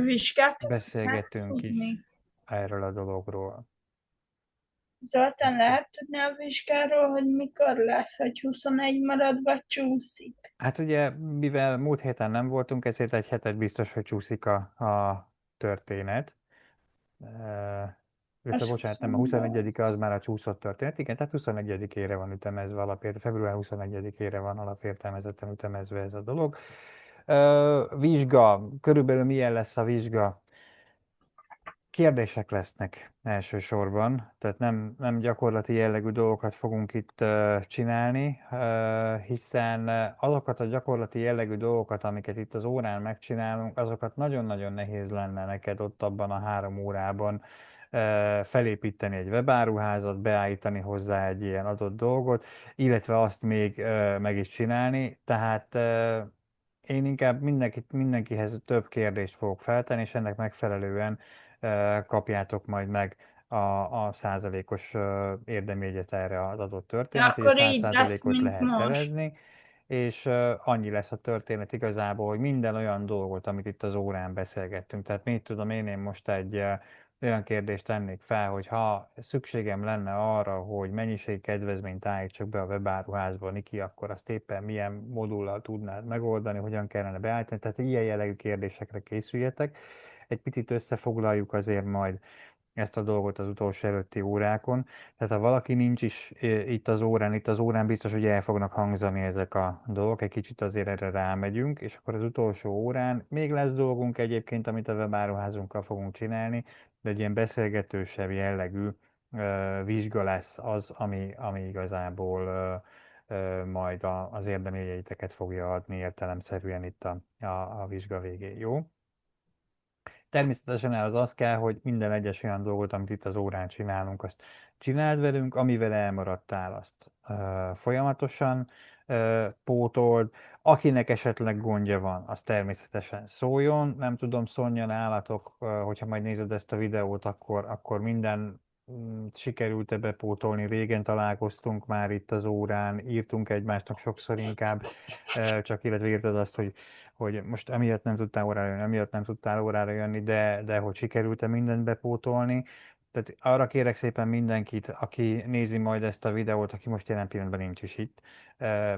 vizsgákat tudnál beszélgetünk is tudni? erről a dologról. Zoltán, lehet tudni a vizsgáról, hogy mikor lesz, hogy 21 marad, vagy csúszik? Hát ugye, mivel múlt héten nem voltunk, ezért egy hetet biztos, hogy csúszik a történet. Illetve Az bocsánat, nem, a 28. 21-e az már a csúszott történet. Igen, tehát 21-ére van ütemezve február 21-ére van alapértelmezetten ütemezve ez a dolog. Vizsga, körülbelül milyen lesz a vizsga? Kérdések lesznek elsősorban, tehát nem gyakorlati jellegű dolgokat fogunk itt csinálni, hiszen azokat a gyakorlati jellegű dolgokat, amiket itt az órán megcsinálunk, azokat nagyon-nagyon nehéz lenne neked ott abban a 3 órában felépíteni egy webáruházat, beállítani hozzá egy ilyen adott dolgot, illetve azt még meg is csinálni. Tehát én inkább mindenkihez több kérdést fogok feltenni, és ennek megfelelően kapjátok majd meg a százalékos érdemjegyet erre az adott történet, ugye Akkor 100 így lesz, százalékot mint lehet most. szerezni, és annyi lesz a történet igazából, hogy minden olyan dolgot, amit itt az órán beszélgettünk. Tehát mit tudom én most egy olyan kérdést tennék fel, hogy ha szükségem lenne arra, hogy mennyiségi kedvezményt állítsak be a webáruházba, Niki, akkor azt éppen milyen modullal tudnád megoldani, hogyan kellene beállítani. Tehát ilyen jellegű kérdésekre készüljetek. Egy picit összefoglaljuk azért majd ezt a dolgot az utolsó előtti órákon. Tehát ha valaki nincs is itt az órán biztos, hogy el fognak hangzani ezek a dolgok, egy kicsit azért erre rámegyünk, és akkor az utolsó órán még lesz dolgunk egyébként, amit a webáruházunkkal fogunk csinálni, de egy ilyen beszélgetősebb jellegű vizsga lesz az, ami igazából majd az érdeményeiteket fogja adni értelemszerűen itt a vizsga végén, jó? Természetesen az kell, hogy minden egyes olyan dolgot, amit itt az órán csinálunk, azt csináld velünk, amivel elmaradtál, azt folyamatosan pótold. Akinek esetleg gondja van, az természetesen szóljon. Nem tudom, Szonya, nálatok, hogyha majd nézed ezt a videót, akkor minden sikerült-e bepótolni. Régen találkoztunk már itt az órán, írtunk egymásnak sokszor inkább, csak illetve írtad azt, hogy most emiatt nem tudtál órára jönni, emiatt nem tudtál órára jönni, de hogy sikerült-e mindent bepótolni. Tehát arra kérek szépen mindenkit, aki nézi majd ezt a videót, aki most jelen pillanatban nincs is itt,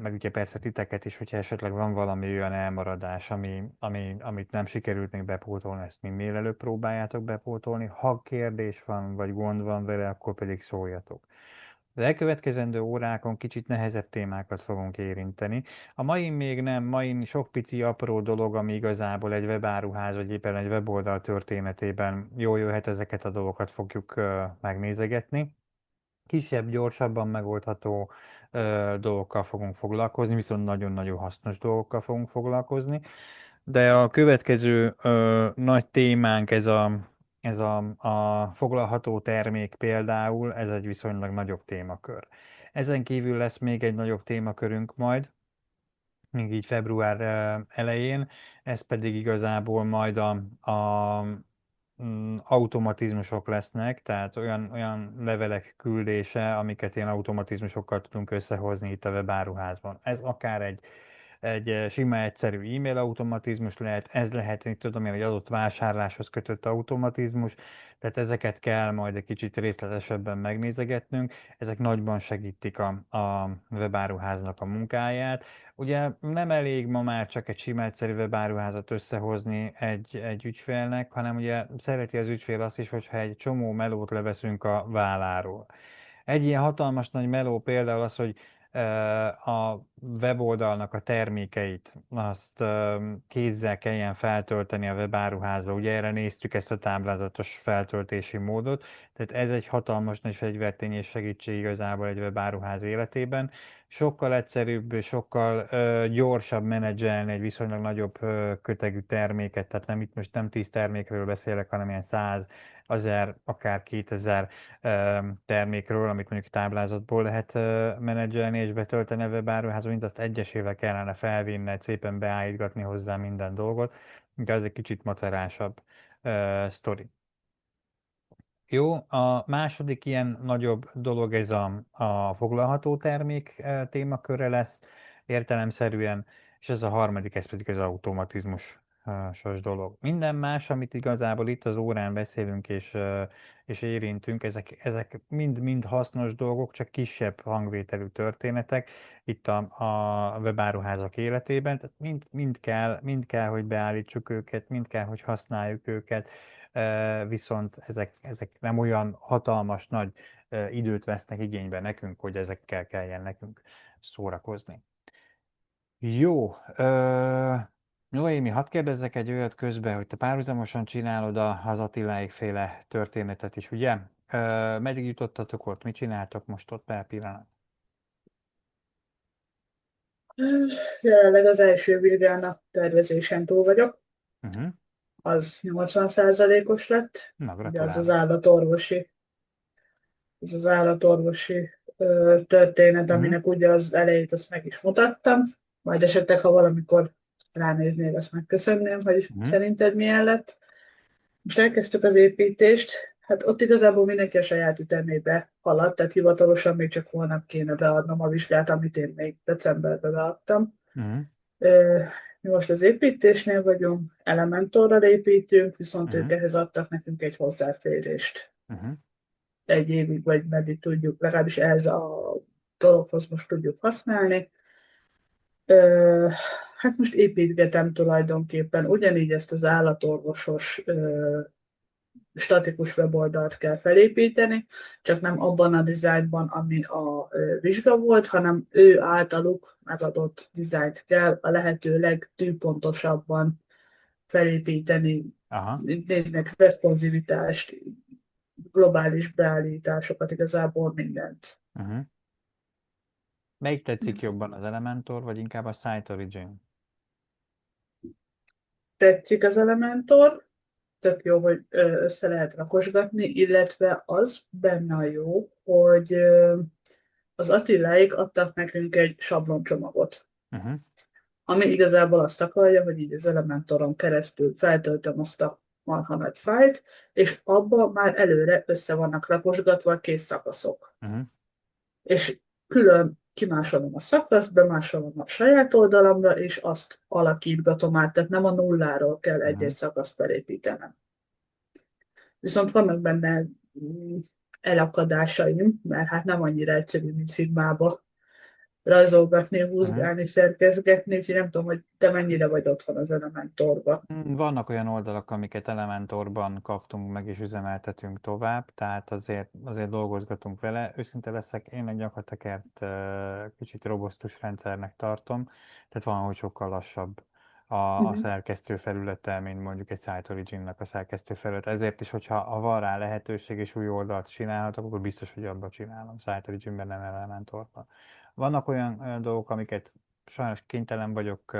meg ugye persze titeket is, hogyha esetleg van valami olyan elmaradás, amit nem sikerült még bepótolni, ezt minél előbb próbáljátok bepótolni. Ha kérdés van, vagy gond van vele, akkor pedig szóljatok. Az elkövetkezendő órákon kicsit nehezebb témákat fogunk érinteni. A mai még nem, mai sok pici apró dolog, ami igazából egy webáruház, vagy éppen egy weboldal történetében jól jöhet, ezeket a dolgokat fogjuk megnézegetni. Kisebb, gyorsabban megoldható dolgokkal fogunk foglalkozni, viszont nagyon-nagyon hasznos dolgokkal fogunk foglalkozni. De a következő nagy témánk ez a foglalható termék például, ez egy viszonylag nagyobb témakör. Ezen kívül lesz még egy nagyobb témakörünk majd, még így február elején, ez pedig igazából majd automatizmusok lesznek, tehát olyan levelek küldése, amiket ilyen automatizmusokkal tudunk összehozni itt a webáruházban. Ez akár egy sima, egyszerű e-mail automatizmus lehet, ez lehet, hogy tudom én, egy adott vásárláshoz kötött automatizmus, tehát ezeket kell majd egy kicsit részletesebben megnézegetnünk, ezek nagyban segítik a webáruháznak a munkáját. Ugye nem elég ma már csak egy sima egyszerű webáruházat összehozni egy ügyfélnek, hanem ugye szereti az ügyfél azt is, hogyha egy csomó melót leveszünk a válláról. Egy ilyen hatalmas nagy meló például az, hogy a weboldalnak a termékeit, azt kézzel kelljen feltölteni a webáruházba. Ugye erre néztük ezt a táblázatos feltöltési módot, tehát ez egy hatalmas nagy fegyvertény és segítség igazából egy webáruház életében. Sokkal egyszerűbb, sokkal gyorsabb menedzselni egy viszonylag nagyobb kötegű terméket, tehát nem itt most nem 10 termékről beszélek, hanem ilyen 100, 1000, akár 2000 termékről, amit mondjuk táblázatból lehet menedzselni és betölteni a webáruházba, mint azt egyesével kellene felvinni, szépen beállítgatni hozzá minden dolgot, de ez egy kicsit macerásabb sztori. Jó, a második ilyen nagyobb dolog ez a foglalható termék témaköre lesz értelemszerűen, és ez a harmadik, ez pedig az automatizmus sos dolog. Minden más, amit igazából itt az órán beszélünk és érintünk, ezek mind hasznos dolgok, csak kisebb hangvételű történetek itt a webáruházak életében. Tehát mind kell, hogy beállítsuk őket, mind kell, hogy használjuk őket, viszont ezek nem olyan hatalmas nagy időt vesznek igénybe nekünk, hogy ezekkel kelljen nekünk szórakozni. Jó, Noémi, hadd kérdezzek egy olyat közben, hogy te párhuzamosan csinálod az Attiláék féle történetet is, ugye? Meddig jutottatok ott? Mit csináltok most ott per pillanat? Jelenleg az első vizsgának tervezésen túl vagyok, Uh-huh. az 80%-os lett. Na, Ugye gratulálok. az állatorvosi történet, Uh-huh. aminek ugye az elejét azt meg is mutattam, majd esetleg, ha valamikor ránéznél, azt megköszönném, hogy Uh-huh. szerinted milyen lett. Most elkezdtük az építést, hát ott igazából mindenki a saját ütemébe haladt, tehát hivatalosan még csak holnap kéne beadnom a vizsgát, amit én még decemberben beadtam. Uh-huh. Ö, Mi most az építésnél vagyunk, Elementorral építünk, viszont ők Uh-huh. ehhez adtak nekünk egy hozzáférést. Uh-huh. Egy évig vagy meddig tudjuk, legalábbis ez a dologhoz most tudjuk használni. Ö, Hát most építgetem tulajdonképpen, ugyanígy ezt az állatorvosos statikus weboldalt kell felépíteni, csak nem abban a dizájnban, ami a vizsga volt, hanem ő általuk megadott dizájnt kell a lehető legtűpontosabban felépíteni. Aha. Néznek responsivitást, globális beállításokat, igazából mindent. Uh-huh. Melyik tetszik jobban, az Elementor, vagy inkább a Site Origin? Tetszik az Elementor, tök jó, hogy össze lehet rakosgatni, illetve az benne a jó, hogy az Attiláik adtak nekünk egy sabloncsomagot, Uh-huh. ami igazából azt akarja, hogy így az Elementoron keresztül feltöltöm azt a marha nagy fájlt, és abba már előre össze vannak rakosgatva a kész szakaszok. Uh-huh. És külön kimásolom a szakaszt, bemásolom a saját oldalamra, és azt alakítgatom át, tehát nem a nulláról kell Uh-huh. egy-egy szakaszt felépítenem. Viszont vannak benne elakadásaim, mert hát nem annyira egyszerű, mint Figmába rajzolgatni, Uh-huh. húzgálni, szerkezgetni, úgyhogy nem tudom, hogy te mennyire vagy otthon az Elementorba. Vannak olyan oldalak, amiket Elementorban kaptunk meg és üzemeltetünk tovább, tehát azért dolgozgatunk vele. Őszinte leszek, én egy gyakorlatilag kicsit robosztus rendszernek tartom, tehát valahogy sokkal lassabb a Uh-huh. szerkesztő felülete, mint mondjuk egy Site Origin-nak a szerkesztő felülete. Ezért is, ha van rá lehetőség és új oldalt csinálhatok, akkor biztos, hogy abba csinálom, Site Origin-ben, nem Elementorban. Vannak olyan dolgok, amiket sajnos kénytelen vagyok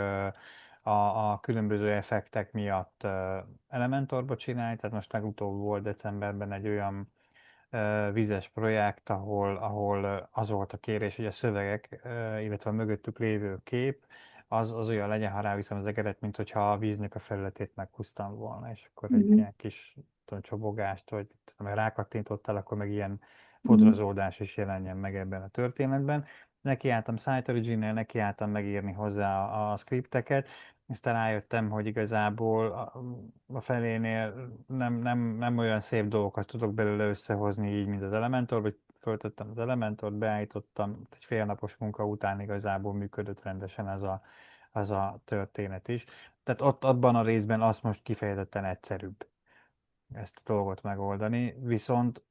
a különböző effektek miatt Elementorba csinálni, tehát most legutóbb volt decemberben egy olyan vizes projekt, ahol az volt a kérés, hogy a szövegek, illetve a mögöttük lévő kép, az olyan legyen, ha ráviszem az egeret, mint hogyha a víznek a felületét meghúztam volna, és akkor egy Uh-huh. ilyen kis tudom, csobogást, vagy tudom, rákattintottál, akkor meg ilyen Uh-huh. fodrazódás is jelenjen meg ebben a történetben. Nekiálltam Site Origin-nel, nekiálltam megírni hozzá a scripteket, aztán rájöttem, hogy igazából a felénél nem olyan szép dolgokat tudok belőle összehozni így, mint az Elementor, vagy föltettem az Elementort, beállítottam, egy félnapos munka után igazából működött rendesen az a történet is. Tehát ott abban a részben azt most kifejezetten egyszerűbb ezt a dolgot megoldani, viszont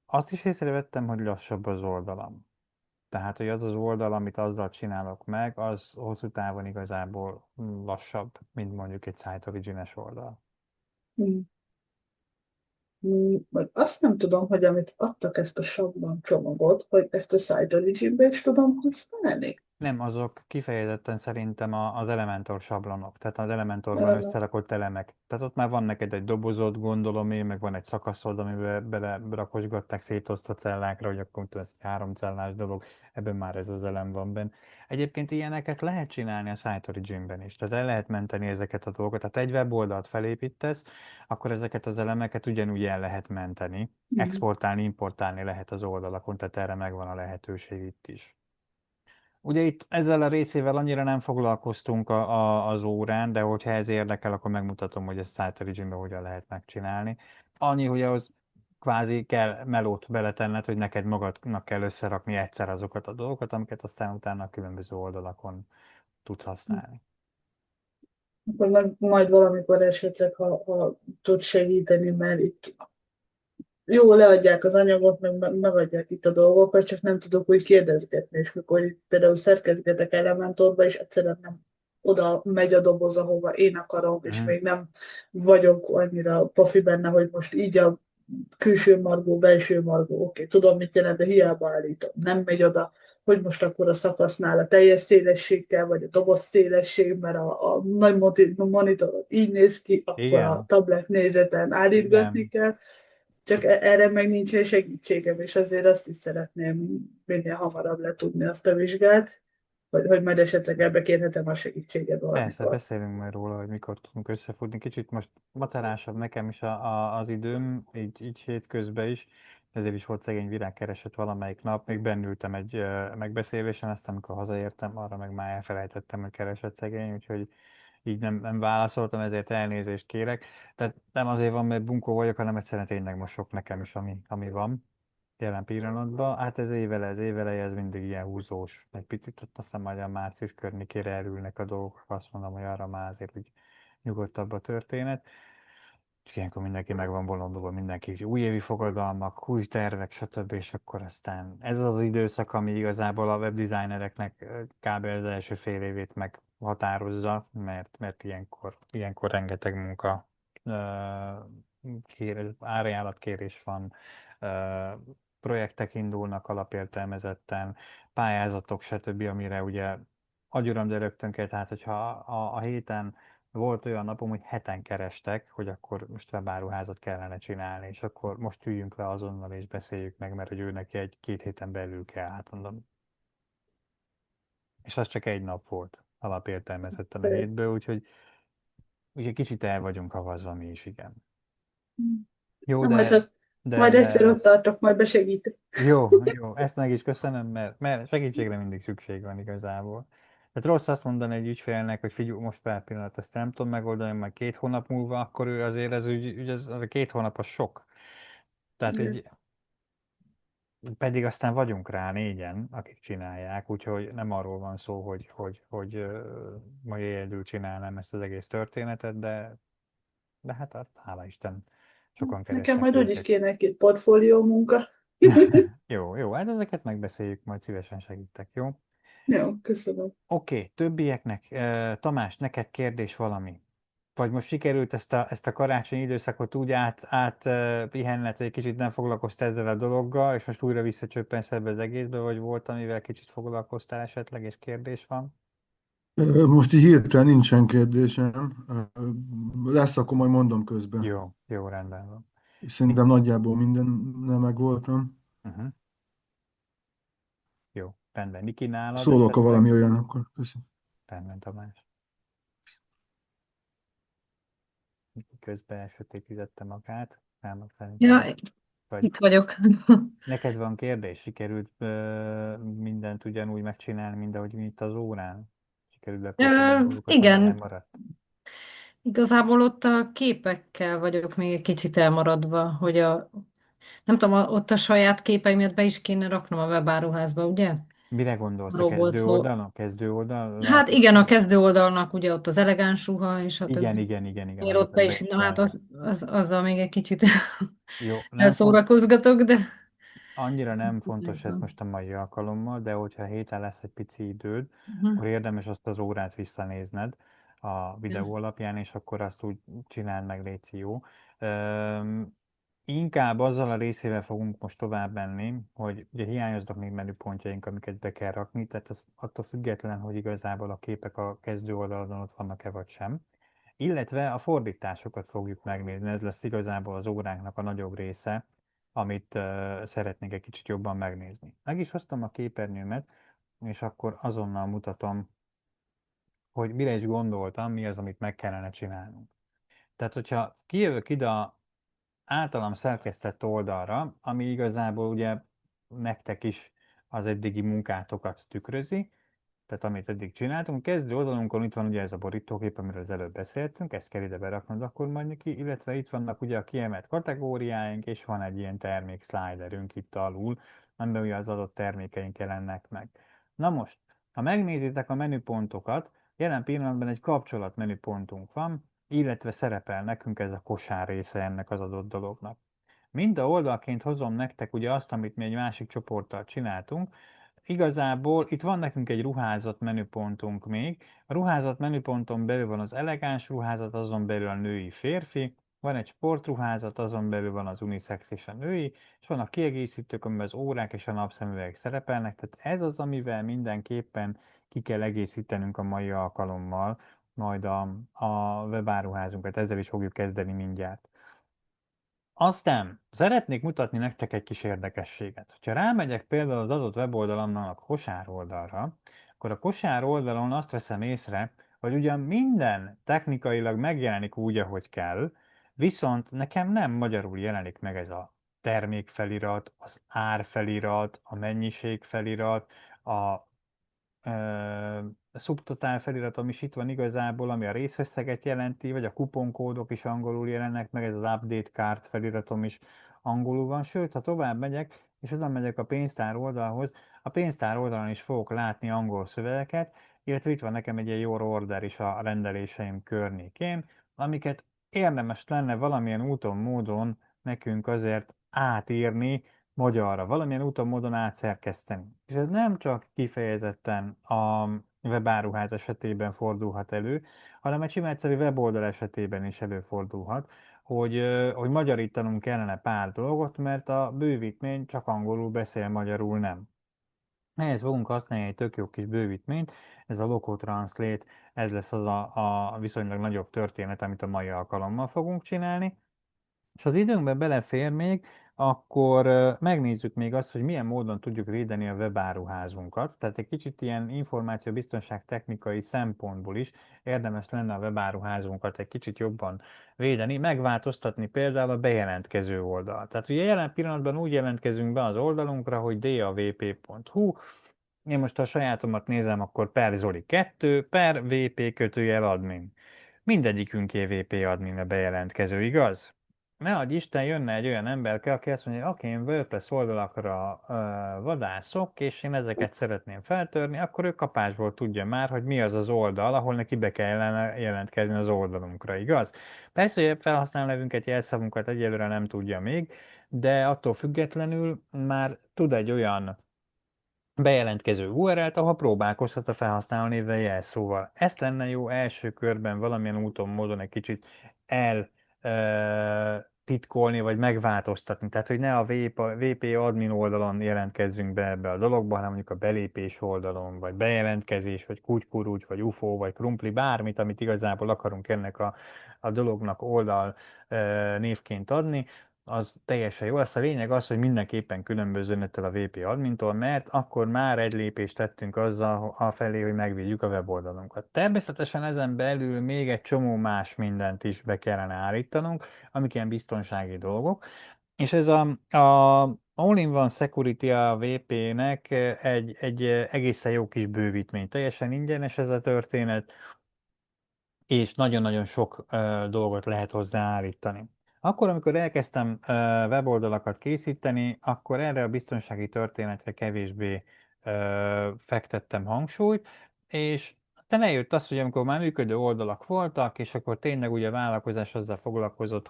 azt is észrevettem, hogy lassabb az oldalam. Tehát, hogy az az oldal, amit azzal csinálok meg, az hosszú távon igazából lassabb, mint mondjuk egy Site Origin-es oldal. Uh-huh. Vagy azt nem tudom, hogy amit adtak ezt a sablon csomagot, hogy ezt a Site Origin-be is tudom használni. Nem, azok kifejezetten szerintem az Elementor sablonok, tehát az Elementorban Ö, összerakott elemek. Tehát ott már van neked egy dobozod, gondolom én, meg van egy szakaszod, amiben berakosgatták szétosztott cellákra, hogy akkor tudom, ez egy 3 cellás dolog, ebben már ez az elem van benne. Egyébként ilyeneket lehet csinálni a Site Origin-ben is, tehát el lehet menteni ezeket a dolgokat. Tehát egy weboldalt felépítesz, akkor ezeket az elemeket ugyanúgy el lehet menteni, uh-huh. exportálni, importálni lehet az oldalakon, tehát erre megvan a lehetőség itt is. Ugye itt ezzel a részével annyira nem foglalkoztunk az órán, de hogyha ez érdekel, akkor megmutatom, hogy ezt Cytogen-ben hogyan lehet megcsinálni. Annyi, hogy ahhoz kvázi kell melót beletenned, hogy neked magadnak kell összerakni egyszer azokat a dolgokat, amiket aztán utána a különböző oldalakon tudsz használni. Akkor majd valamikor esetleg, ha tud segíteni, mert itt jó, leadják az anyagot, megadják itt a dolgokat, csak nem tudok úgy kérdezgetni, és mikor itt például szerkezgetek Elementorba, és egyszerűen nem oda megy a doboz, ahova én akarom, és Mhm. még nem vagyok annyira profi benne, hogy most így a külső margó, belső margó, oké, tudom, mit jelent, de hiába állítom, nem megy oda, hogy most akkor a szakasznál a teljes szélesség kell, vagy a doboz szélesség, mert a nagy monitor így néz ki, akkor a Igen, tablet nézeten állítgatni igen. kell, csak erre meg nincsen segítségem, és azért azt is szeretném minél hamarabb letudni azt a vizsgát, hogy majd esetleg ebbe kérhetem a segítséget Persze, valamikor. beszélünk majd róla, hogy mikor tudunk összefutni. Kicsit most macerásabb nekem is az időm, így hétközben is, ezért is volt szegény virágkeresett valamelyik nap. Még bennültem egy megbeszélésen, aztán amikor hazaértem, arra meg már elfelejtettem, hogy keresett szegény, úgyhogy így nem válaszoltam, ezért elnézést kérek. Tehát nem azért van, mert bunkó vagyok, hanem egyszerűen tényleg most sok nekem is, ami van jelen pillanatban. Hát ez éveleje, ez mindig ilyen húzós egy picit, aztán majd a március környékére elülnek a dolgok, azt mondom, hogy arra már azért úgy nyugodtabb a történet. És ilyenkor mindenki meg van bolondulva, mindenki újévi fogadalmak, új tervek, stb. És akkor aztán ez az időszak, ami igazából a webdesignereknek kb. Az első fél évét meghatározza, mert ilyenkor rengeteg munka, árajánlatkérés van, projektek indulnak alapértelmezetten, pályázatok, stb., amire ugye agyuram, de rögtön kell, tehát hogyha a héten volt olyan napom, hogy heten kerestek, hogy akkor most webáruházat kellene csinálni, és akkor most üljünk le azonnal és beszéljük meg, mert hogy ő neki egy-két héten belül kell, hát mondom. És az csak egy nap volt alapértelmezetten a hétből, úgyhogy kicsit el vagyunk havazva mi is, igen. Jó, Na, majd, de majd egyszer ott lesz. tartok, majd besegítek. Jó, ezt meg is köszönöm, mert segítségre mindig szükség van igazából. Tehát rossz azt mondani egy ügyfélnek, hogy figyelj, most per pillanat ezt nem tudom megoldani, majd 2 hónap múlva, akkor ő azért az a 2 hónap az sok. Tehát így, pedig aztán vagyunk rá négyen, akik csinálják, úgyhogy nem arról van szó, hogy ma egyedül csinálnám ezt az egész történetet, de hát hála Isten, sokan Nekem keresnek majd úgyis minket. kéne egy portfólió munka. Jó, hát ezeket megbeszéljük, majd szívesen segítek, jó? Jó, köszönöm. Oké, többieknek. Tamás, neked kérdés valami? Vagy most sikerült ezt a karácsonyi időszakot úgy pihenned, hogy egy kicsit nem foglalkoztál ezzel a dologgal, és most újra visszacsöppensz ebbe az egészbe, vagy volt, amivel kicsit foglalkoztál esetleg, és kérdés van? Most így hirtelen nincsen kérdésem. Lesz, akkor majd mondom közben. Jó, rendben van. Szerintem nagyjából mindennel megvoltam. Uh-huh. Jó, rendben. Niki nálad Szólok, ha esetleg? valami olyan, akkor köszönöm. Rendben, Tamás. Niki közben elsötétítette magát. Nem, Ja, szerintem. Vagy itt vagyok. neked van kérdés? Sikerült mindent ugyanúgy megcsinálni, mint ahogy mi itt az órán? Sikerült bepótolni a dolgokat, ami Igen, elmaradt? igazából ott a képekkel vagyok még egy kicsit elmaradva, hogy nem tudom, ott a saját képeimet be is kéne raknom a webáruházba, ugye? Mire gondolsz? A Arról volt kezdő szó. oldalon? A kezdő oldal Hát látszik? igen, a kezdő oldalnak ugye ott az elegáns ruha, és a Igen, többi. igen, igen, igen, Én ott azokat be be is, is na hát kell. azzal még egy kicsit Jó, nem font, elszórakozgatok, de... annyira nem fontos ez most a mai alkalommal, de hogyha a héten lesz egy pici időd, Mhm. akkor érdemes azt az órát visszanézned a videó alapján, és akkor azt úgy csináld meg, léci, jó. Inkább azzal a részével fogunk most tovább menni, hogy ugye hiányoznak még menüpontjaink, amiket be kell rakni, tehát ez attól független, hogy igazából a képek a kezdő oldalon ott vannak-e vagy sem. Illetve a fordításokat fogjuk megnézni, ez lesz igazából az óránknak a nagyobb része, amit szeretnék egy kicsit jobban megnézni. Meg is hoztam a képernyőmet, és akkor azonnal mutatom, hogy mire is gondoltam, mi az, amit meg kellene csinálnunk. Tehát, hogyha kijövök ide a általam szerkesztett oldalra, ami igazából ugye nektek is az eddigi munkátokat tükrözi, tehát amit eddig csináltunk. Kezdő oldalunkon itt van ugye ez a borítókép, amiről az előbb beszéltünk, ezt kell ide beraknod akkor majd ki, illetve itt vannak ugye a kiemelt kategóriáink, és van egy ilyen termék sliderünk itt alul, amiben ugye az adott termékeink jelennek meg. Na most, ha megnézitek a menüpontokat, jelen pillanatban egy kapcsolat menüpontunk van, illetve szerepel nekünk ez a kosár része ennek az adott dolognak. Mind a oldalként hozom nektek ugye azt, amit mi egy másik csoporttal csináltunk. Igazából itt van nekünk egy ruházat menüpontunk még. A ruházat menüponton belül van az elegáns ruházat, azon belül a női férfi, van egy sportruházat, azon belül van az unisex és a női, és van a kiegészítők, amiben az órák és a napszemüvegek szerepelnek. Tehát ez az, amivel mindenképpen ki kell egészítenünk a mai alkalommal, majd a webáruházunkat. Ezzel is fogjuk kezdeni mindjárt. Aztán szeretnék mutatni nektek egy kis érdekességet. Ha rámegyek például az adott weboldalamnak a kosár oldalra, akkor a kosár oldalon azt veszem észre, hogy ugyan minden technikailag megjelenik úgy, ahogy kell, viszont nekem nem magyarul jelenik meg ez a termékfelirat, az árfelirat, a mennyiségfelirat, a szubtotál feliratom is itt van igazából, ami a részösszeget jelenti, vagy a kuponkódok is angolul jelennek meg, ez az update card feliratom is angolul van, sőt, ha tovább megyek, és oda megyek a pénztár oldalhoz, a pénztár oldalon is fogok látni angol szövegeket, illetve itt van nekem egy ilyen your order is a rendeléseim környékén, amiket érdemes lenne valamilyen úton, módon nekünk azért átírni, magyarra, valamilyen úton, módon átszerkeszteni. És ez nem csak kifejezetten a webáruház esetében fordulhat elő, hanem egy sima egyszerű weboldal esetében is előfordulhat, hogy magyarítanunk kellene pár dolgot, mert a bővítmény csak angolul beszél, magyarul nem. Ehhez fogunk használni egy tök jó kis bővítményt, ez a Loco Translate, ez lesz az a viszonylag nagyobb történet, amit a mai alkalommal fogunk csinálni. És az időnkbe belefér még, akkor megnézzük még azt, hogy milyen módon tudjuk védeni a webáruházunkat. Tehát egy kicsit ilyen információbiztonság technikai szempontból is érdemes lenne a webáruházunkat egy kicsit jobban védeni, megváltoztatni például a bejelentkező oldalt. Tehát ugye jelen pillanatban úgy jelentkezünk be az oldalunkra, hogy davp.hu, én most ha a sajátomat nézem, akkor per Zoli 2, per vp admin. Mindegyikünké VP admin a bejelentkező, igaz? Ne adj Isten, jönne egy olyan emberke, aki azt mondja, hogy oké, én WordPress oldalakra vadászok, és én ezeket szeretném feltörni, akkor ő kapásból tudja már, hogy mi az az oldal, ahol neki be kellene jelentkezni az oldalunkra, igaz? Persze, hogy felhasználó nevünket, jelszavunkat egyelőre nem tudja még, de attól függetlenül már tud egy olyan bejelentkező URL-t, ahol próbálkozhat a felhasználó névvel, jelszóval. Ezt lenne jó első körben valamilyen úton, módon egy kicsit titkolni, vagy megváltoztatni. Tehát, hogy ne a VP admin oldalon jelentkezzünk be ebbe a dologba, hanem mondjuk a belépés oldalon, vagy bejelentkezés, vagy kutykurúcs, vagy UFO, vagy krumpli, bármit, amit igazából akarunk ennek a dolognak oldal névként adni, az teljesen jó. Azt a lényeg az, hogy mindenképpen különbözőn ettől a VP admintól, mert akkor már egy lépést tettünk azzal afelé, hogy megvédjük a weboldalunkat. Természetesen ezen belül még egy csomó más mindent is be kellene állítanunk, amik ilyen biztonsági dolgok. És ez a All-in-One Security a VP-nek egy egészen jó kis bővítmény. Teljesen ingyenes ez a történet, és nagyon-nagyon sok dolgot lehet hozzá állítani. Akkor, amikor elkezdtem weboldalakat készíteni, akkor erre a biztonsági történetre kevésbé fektettem hangsúlyt, és aztán eljött az, hogy amikor már működő oldalak voltak, és akkor tényleg ugye a vállalkozás azzal foglalkozott,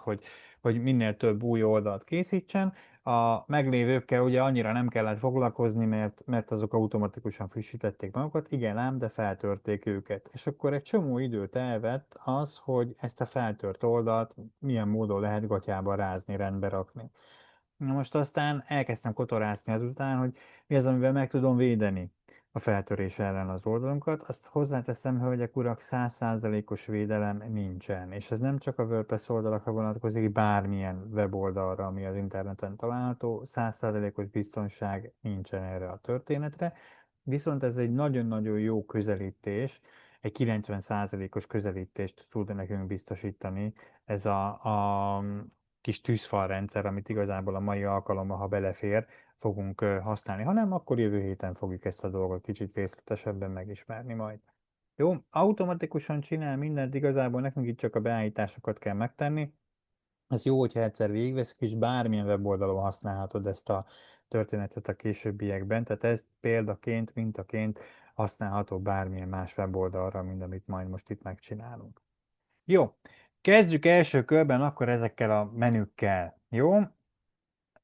hogy minél több új oldalt készítsen, a meglévőkkel ugye annyira nem kellett foglalkozni, mert azok automatikusan frissítették magukat, igen ám, de feltörték őket. És akkor egy csomó időt elvett az, hogy ezt a feltört oldalt milyen módon lehet gatyába rázni, rendbe rakni. Na most aztán elkezdtem kotorászni azután, hogy mi az, amivel meg tudom védeni a feltörés ellen az oldalunkat. Azt hozzáteszem, hölgyek, urak, 100%-os védelem nincsen. És ez nem csak a WordPress oldalakra vonatkozik, bármilyen weboldalra, ami az interneten található, 100%-os biztonság nincsen erre a történetre. Viszont ez egy nagyon-nagyon jó közelítés, egy 90%-os közelítést tud nekünk biztosítani ez a kis tűzfalrendszer, amit igazából a mai alkalommal, ha belefér, fogunk használni. Ha nem, akkor jövő héten fogjuk ezt a dolgot kicsit részletesebben megismerni majd. Jó, automatikusan csinál mindent, igazából nekünk itt csak a beállításokat kell megtenni. Ez jó, hogyha egyszer végigveszünk, és bármilyen weboldalon használhatod ezt a történetet a későbbiekben, tehát ez példaként, mintaként használható bármilyen más weboldalra, mint amit majd most itt megcsinálunk. Jó, kezdjük első körben akkor ezekkel a menükkel, jó?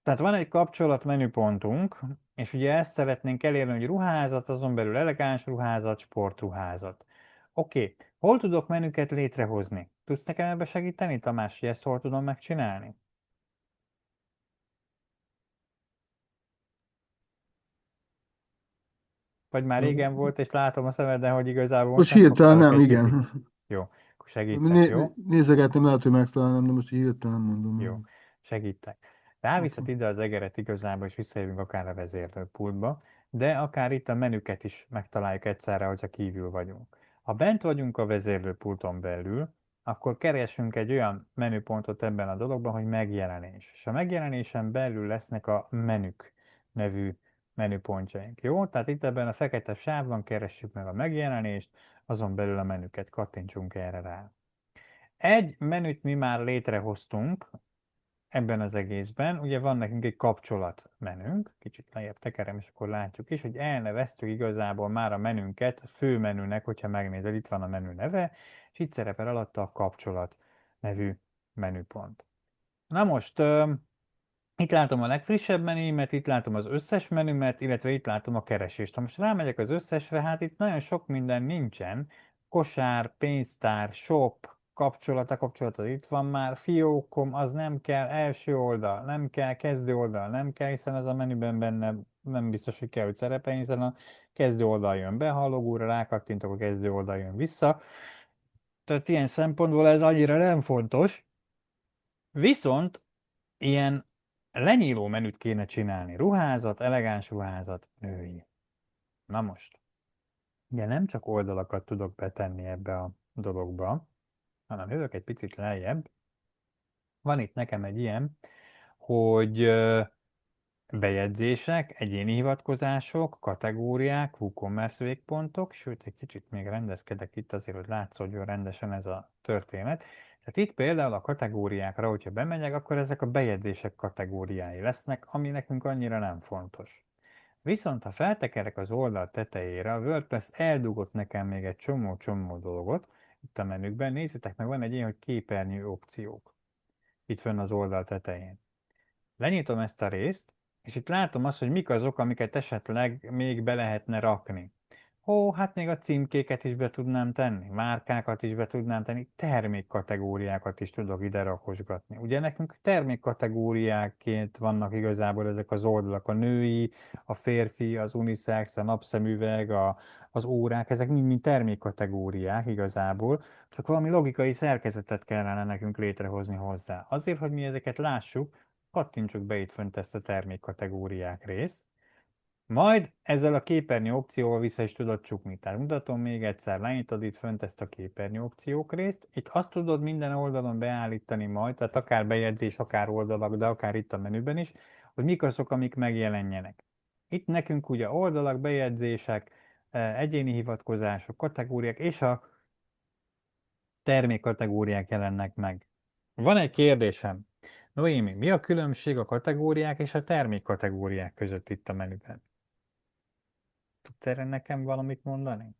Tehát van egy kapcsolat menüpontunk, és ugye ezt szeretnénk elérni, hogy ruházat, azon belül elegáns ruházat, sportruházat. Oké, hol tudok menüket létrehozni? Tudsz nekem ebbe segíteni, Tamás, hogy ezt hol tudom megcsinálni? Vagy már régen volt, és látom a szemeden, hogy igazából Most most hirtelen megkaptalak nem, egy picit. igen. Jó, akkor segítek, jó? Nézegettem, lehet, hogy megtalálnám, de most hirtelen mondom. Jó, segítek. Ráviszed Oké. ide az egeret igazából, és visszajövünk akár a vezérlőpultba, de akár itt a menüket is megtaláljuk egyszerre, hogyha kívül vagyunk. Ha bent vagyunk a vezérlőpulton belül, akkor keresünk egy olyan menüpontot ebben a dologban, hogy megjelenés. És a megjelenésen belül lesznek a menük nevű menüpontjaink. Jó? Tehát itt ebben a fekete sávban keressük meg a megjelenést, azon belül a menüket, kattintsunk erre rá. Egy menüt mi már létrehoztunk ebben az egészben. Ugye van nekünk egy kapcsolat menünk, kicsit lejjebb tekerem, és akkor látjuk is, hogy elneveztük igazából már a menünket főmenünek, hogyha megnézed, itt van a menü neve, és itt szerepel alatta a kapcsolat nevű menüpont. Na most, itt látom a legfrissebb menümet, itt látom az összes menümet, illetve itt látom a keresést. Ha most rámegyek az összesre, hát itt nagyon sok minden nincsen. Kosár, pénztár, shop, kapcsolat az itt van már, fiókom, az nem kell, első oldal, nem kell, kezdő oldal, nem kell, hiszen ez a menüben benne nem biztos, hogy kell, hogy szerepeljen, hiszen a kezdő oldal jön be, ha a logóra rákattintok, a kezdő oldal jön vissza. Tehát ilyen szempontból ez annyira nem fontos. Viszont ilyen lenyíló menüt kéne csinálni. Ruházat, elegáns ruházat, női. Na most, ugye nem csak oldalakat tudok betenni ebbe a dologba, hanem jövök egy picit lejjebb. Van itt nekem egy ilyen, hogy bejegyzések, egyéni hivatkozások, kategóriák, WooCommerce végpontok, sőt, egy kicsit még rendezkedek itt azért, hogy látszódjon rendesen ez a történet. Tehát itt például a kategóriákra, hogyha bemegyek, akkor ezek a bejegyzések kategóriái lesznek, ami nekünk annyira nem fontos. Viszont ha feltekerek az oldal tetejére, a WordPress eldugott nekem még egy csomó dolgot itt a menükben. Nézzétek meg, van egy ilyen, hogy képernyő opciók itt fönn az oldal tetején. Lenyitom ezt a részt, és itt látom azt, hogy mik azok, amiket esetleg még be lehetne rakni. Hát még a címkéket is be tudnám tenni, márkákat is be tudnám tenni, termékkategóriákat is tudok ide rakosgatni. Ugye nekünk termékkategóriáként vannak igazából ezek az oldalak, a női, a férfi, az unisex, a napszemüveg, az órák, ezek mind termékkategóriák igazából, csak valami logikai szerkezetet kellene nekünk létrehozni hozzá. Azért, hogy mi ezeket lássuk, kattintsuk be itt fönt ezt a termékkategóriák részt, majd ezzel a képernyő opcióval vissza is tudod csukni. Tehát mutatom még egyszer, lenyitod itt fönt ezt a képernyő opciók részt. Itt azt tudod minden oldalon beállítani majd, tehát akár bejegyzés, akár oldalak, de akár itt a menüben is, hogy mik azok, amik megjelenjenek. Itt nekünk ugye oldalak, bejegyzések, egyéni hivatkozások, kategóriák és a termékkategóriák jelennek meg. Van egy kérdésem. Noémi, mi a különbség a kategóriák és a termékkategóriák között itt a menüben? Tudsz erre nekem valamit mondani?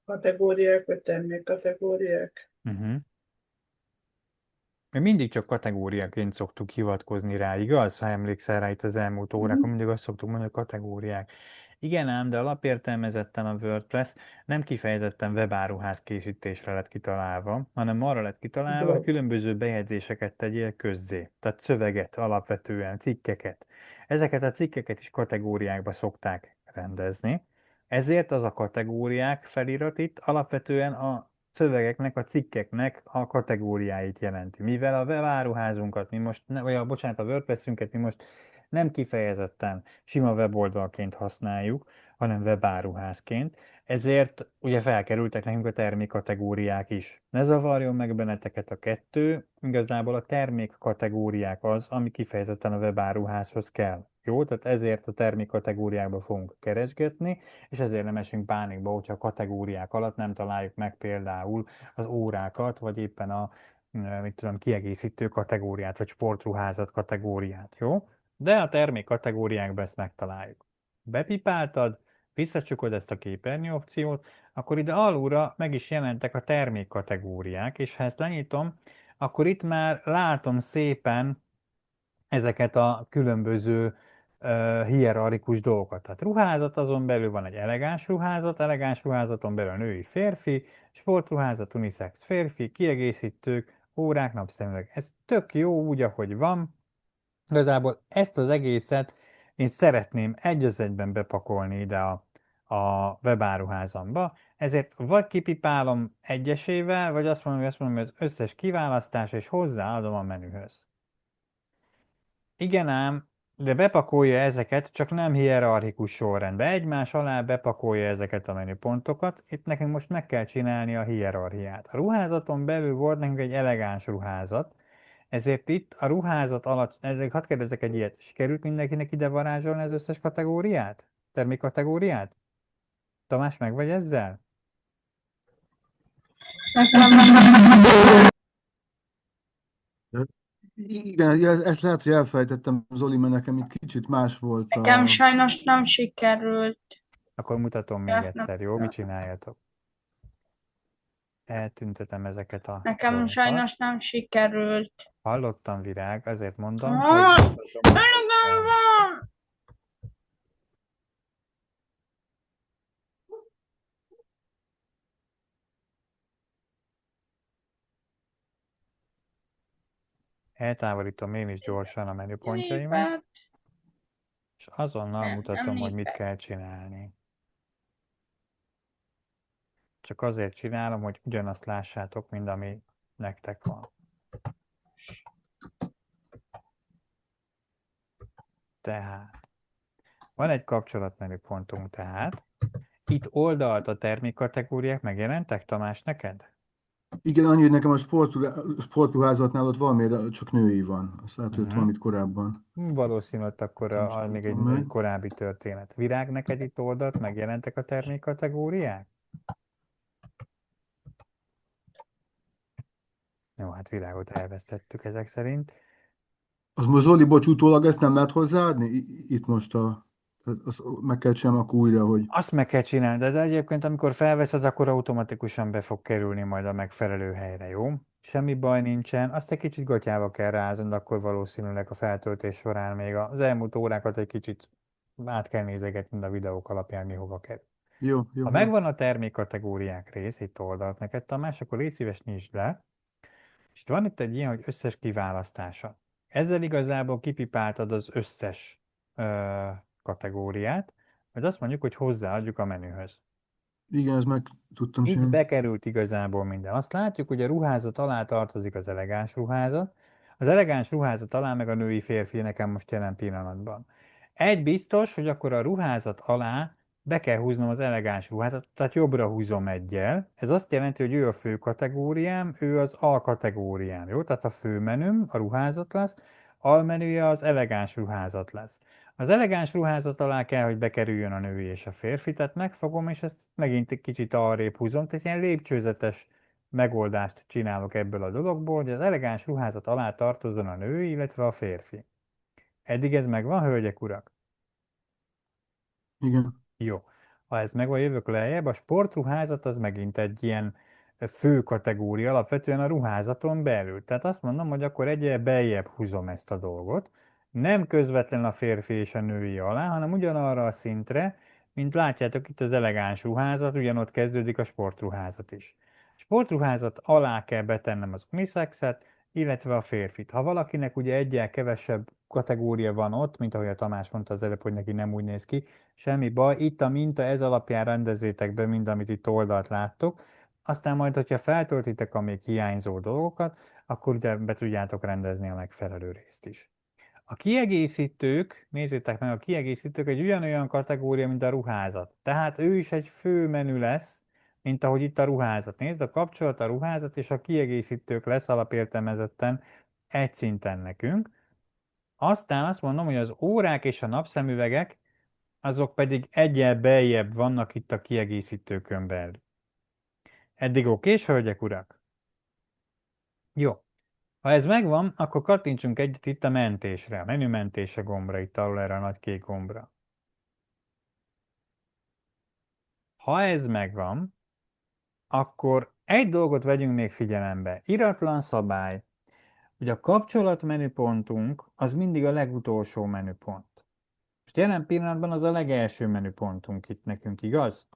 Kategóriák vagy termékkategóriák? Mi mindig csak kategóriaként szoktuk hivatkozni rá, igaz? Ha emlékszel rá itt az elmúlt órákon, mindig azt szoktuk mondani, hogy kategóriák. Igen ám, de alapértelmezetten a WordPress nem kifejezetten webáruház készítésre lett kitalálva, hanem arra lett kitalálva, hogy különböző bejegyzéseket tegyél közzé. Tehát szöveget alapvetően, cikkeket. Ezeket a cikkeket is kategóriákba szokták rendezni. Ezért az a kategóriák felirat itt alapvetően a szövegeknek, a cikkeknek a kategóriáit jelenti. Mivel a webáruházunkat mi most, a WordPressünket mi most nem kifejezetten sima weboldalként használjuk, hanem webáruházként, Ezért ugye felkerültek nekünk a termékkategóriák is. Ne zavarjon meg benneteket a kettő, igazából a termékkategóriák az, ami kifejezetten a webáruházhoz kell. Jó, tehát ezért a termékkategóriákba fogunk keresgetni, és ezért nem esünk pánikba, hogyha a kategóriák alatt nem találjuk meg például az órákat, vagy éppen a mit tudom, kiegészítő kategóriát, vagy sportruházat kategóriát, jó? De a termék kategóriákban ezt megtaláljuk. Bepipáltad, visszacsukod ezt a képernyő opciót, akkor ide alulra meg is jelentek a termék kategóriák, és ha ezt lenyitom, akkor itt már látom szépen ezeket a különböző hierarchikus dolgokat. Tehát ruházat, azon belül van egy elegáns ruházaton belül a női férfi, sportruházat unisex férfi, kiegészítők, órák, napszemüveg. Ez tök jó úgy, ahogy van. Igazából ezt az egészet én szeretném egy az egyben bepakolni ide a webáruházamba, ezért vagy kipipálom egyesével, vagy azt mondom, hogy az összes kiválasztás, és hozzáadom a menühöz. Igen ám, de bepakolja ezeket, csak nem hierarchikus sorrendben. Egymás alá bepakolja ezeket a menüpontokat. Itt nekünk most meg kell csinálni a hierarchiát. A ruházaton belül volt nekünk egy elegáns ruházat, ezért itt a ruházat alatt, hadd kérdezek egy ilyet, sikerült mindenkinek ide varázsolni az összes kategóriát? Termékkategóriát? Tamás, meg vagy ezzel? Igen, ezt lehet, hogy elfelejtettem, Zoli, mert nekem itt kicsit más volt Nekem sajnos nem sikerült. Akkor mutatom még Ja, egyszer, jó? Mit csináljátok? Eltüntetem ezeket a Nekem dolgokat. sajnos nem sikerült. Hallottam, Virág, azért mondom, Ah, hogy... elegem van! Eltávolítom én is gyorsan a menüpontjaimat, Népet. és azonnal Nem mutatom, hogy mit népet. kell csinálni. Csak azért csinálom, hogy ugyanazt lássátok, mint ami nektek van. Tehát, van egy kapcsolatmenüpontunk tehát. Itt oldalt a termékkategóriák megjelentek, Tamás, neked? Igen, annyi, hogy nekem a sportruházatnál ott valamiért csak női van. Azt lehet, hogy ott valamit korábban. Valószínű, hogy akkor Nem még tudom egy meg. korábbi történet. Virág, neked itt oldalt megjelentek a termékkategóriák? Jó, hát Virágot elvesztettük ezek szerint. Az most Zoli, bocs, utólag ezt nem lehet hozzáadni? Itt most azt meg kell csinálni akkor újra, hogy... Azt meg kell csinálni, de egyébként amikor felveszed, akkor automatikusan be fog kerülni majd a megfelelő helyre, jó? Semmi baj nincsen, azt egy kicsit gatyába kell ráznod, akkor valószínűleg a feltöltés során még az elmúlt órákat egy kicsit át kell nézegetni a videók alapján, mi hova kerül. Jó, Ha jó. megvan a termékkategóriák rész, itt oldalt neked, Tamás, akkor légy szíves, nyisd le, és van itt egy ilyen, hogy összes kiválasztása. Ezzel igazából kipipáltad az összes kategóriát, majd azt mondjuk, hogy hozzáadjuk a menühöz. Igen, ezt meg tudtam Itt csinálni. bekerült igazából minden. Azt látjuk, hogy a ruházat alá tartozik az elegáns ruházat, az elegáns ruházat alá meg a női férfi nekem most jelen pillanatban. Egy biztos, hogy akkor a ruházat alá be kell húznom az elegáns ruházat, tehát jobbra húzom egyel. Ez azt jelenti, hogy ő a fő kategóriám, ő az alkategóriám, jó? Tehát a főmenüm a ruházat lesz, almenüje az elegáns ruházat lesz. Az elegáns ruházat alá kell, hogy bekerüljön a női és a férfi, tehát megfogom, és ezt megint egy kicsit arrébb húzom, tehát ilyen lépcsőzetes megoldást csinálok ebből a dologból, hogy az elegáns ruházat alá tartozzon a női, illetve a férfi. Eddig ez megvan, hölgyek, urak? Igen. Jó. Ha ez megvan, jövök lejjebb. A sportruházat az megint egy ilyen fő kategória, alapvetően a ruházaton belül. Tehát azt mondom, hogy akkor egyre beljebb húzom ezt a dolgot. Nem közvetlen a férfi és a női alá, hanem ugyanarra a szintre, mint látjátok itt az elegáns ruházat, ugyanott kezdődik a sportruházat is. A sportruházat alá kell betennem az unisexet, illetve a férfit. Ha valakinek ugye egyel kevesebb kategória van ott, mint ahogy a Tamás mondta az előbb, hogy neki nem úgy néz ki, semmi baj, itt a minta, ez alapján rendezzétek be mind, amit itt oldalt láttok, aztán majd, hogyha feltöltitek a még hiányzó dolgokat, akkor ugye be tudjátok rendezni a megfelelő részt is. A kiegészítők, nézzétek meg, a kiegészítők egy ugyanolyan kategória, mint a ruházat. Tehát ő is egy fő menü lesz, mint ahogy itt a ruházat. Nézd, a kapcsolat, a ruházat és a kiegészítők lesz alapértelmezetten egy szinten nekünk. Aztán azt mondom, hogy az órák és a napszemüvegek, azok pedig egyel beljebb vannak itt a kiegészítőkön belül. Eddig okés, hölgyek, urak? Jó. Ha ez megvan, akkor kattintsunk egyet itt a mentésre, a menü mentése gombra, itt alul erre a nagy kék gombra. Ha ez megvan, akkor egy dolgot vegyünk még figyelembe. Iratlan szabály, hogy a kapcsolat menüpontunk az mindig a legutolsó menüpont. Most jelen pillanatban az a legelső menüpontunk itt nekünk, igaz?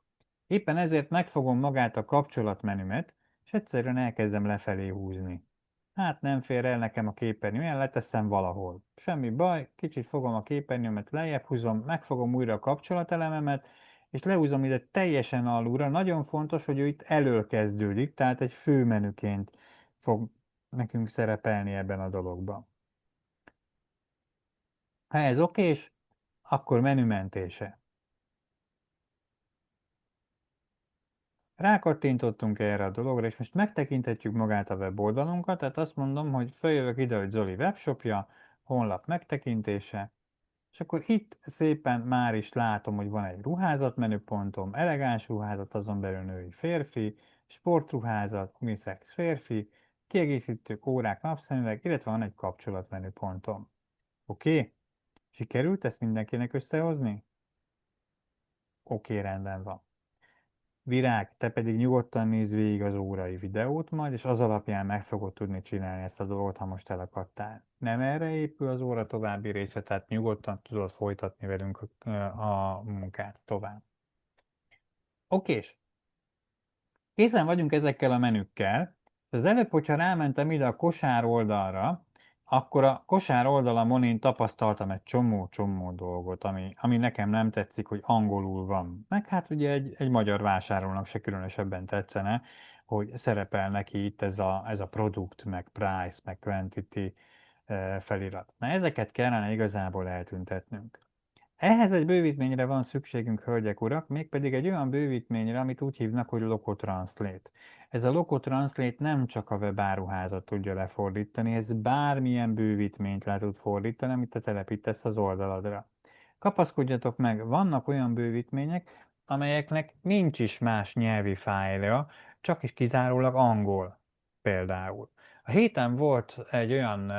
Éppen ezért megfogom magát a kapcsolatmenümet, és egyszerűen elkezdem lefelé húzni. Hát nem fér el nekem a képernyőn, leteszem valahol. Semmi baj, kicsit fogom a képernyőmet, lejjebb húzom, megfogom újra a kapcsolatelememet, és lehúzom ide teljesen alulra. Nagyon fontos, hogy ő itt elől kezdődik, tehát egy főmenüként fog nekünk szerepelni ebben a dologban. Ha ez okés, akkor menümentése. Rákattintottunk erre a dologra, és most megtekinthetjük magát a weboldalunkat, tehát azt mondom, hogy feljövök ide, hogy Zoli webshopja, honlap megtekintése, és akkor itt szépen már is látom, hogy van egy ruházat menüpontom, elegáns ruházat, azon belül női férfi, sportruházat, unisex férfi, kiegészítők, órák, napszemüveg, illetve van egy kapcsolatmenüpontom. Oké? Sikerült ezt mindenkinek összehozni? Oké, rendben van. Virág, te pedig nyugodtan nézd végig az órai videót majd, és az alapján meg fogod tudni csinálni ezt a dolgot, ha most elakadtál. Nem erre épül az óra további része, tehát nyugodtan tudod folytatni velünk a munkát tovább. Okés. Készen vagyunk ezekkel a menükkel. Az előbb, hogyha rámentem ide a kosár oldalra, akkor a kosár oldalamon én tapasztaltam egy csomó dolgot, ami nekem nem tetszik, hogy angolul van. Meg hát ugye egy magyar vásárlónak se különösebben tetszene, hogy szerepel neki itt ez a product, meg price, meg quantity felirat. Na ezeket kellene igazából eltüntetnünk. Ehhez egy bővítményre van szükségünk, hölgyek, urak, mégpedig egy olyan bővítményre, amit úgy hívnak, hogy Loco Translate. Ez a Loco Translate nem csak a webáruházat tudja lefordítani, ez bármilyen bővítményt le tud fordítani, amit te telepítesz az oldaladra. Kapaszkodjatok meg, vannak olyan bővítmények, amelyeknek nincs is más nyelvi fájlja, csak is kizárólag angol például. A héten volt egy olyan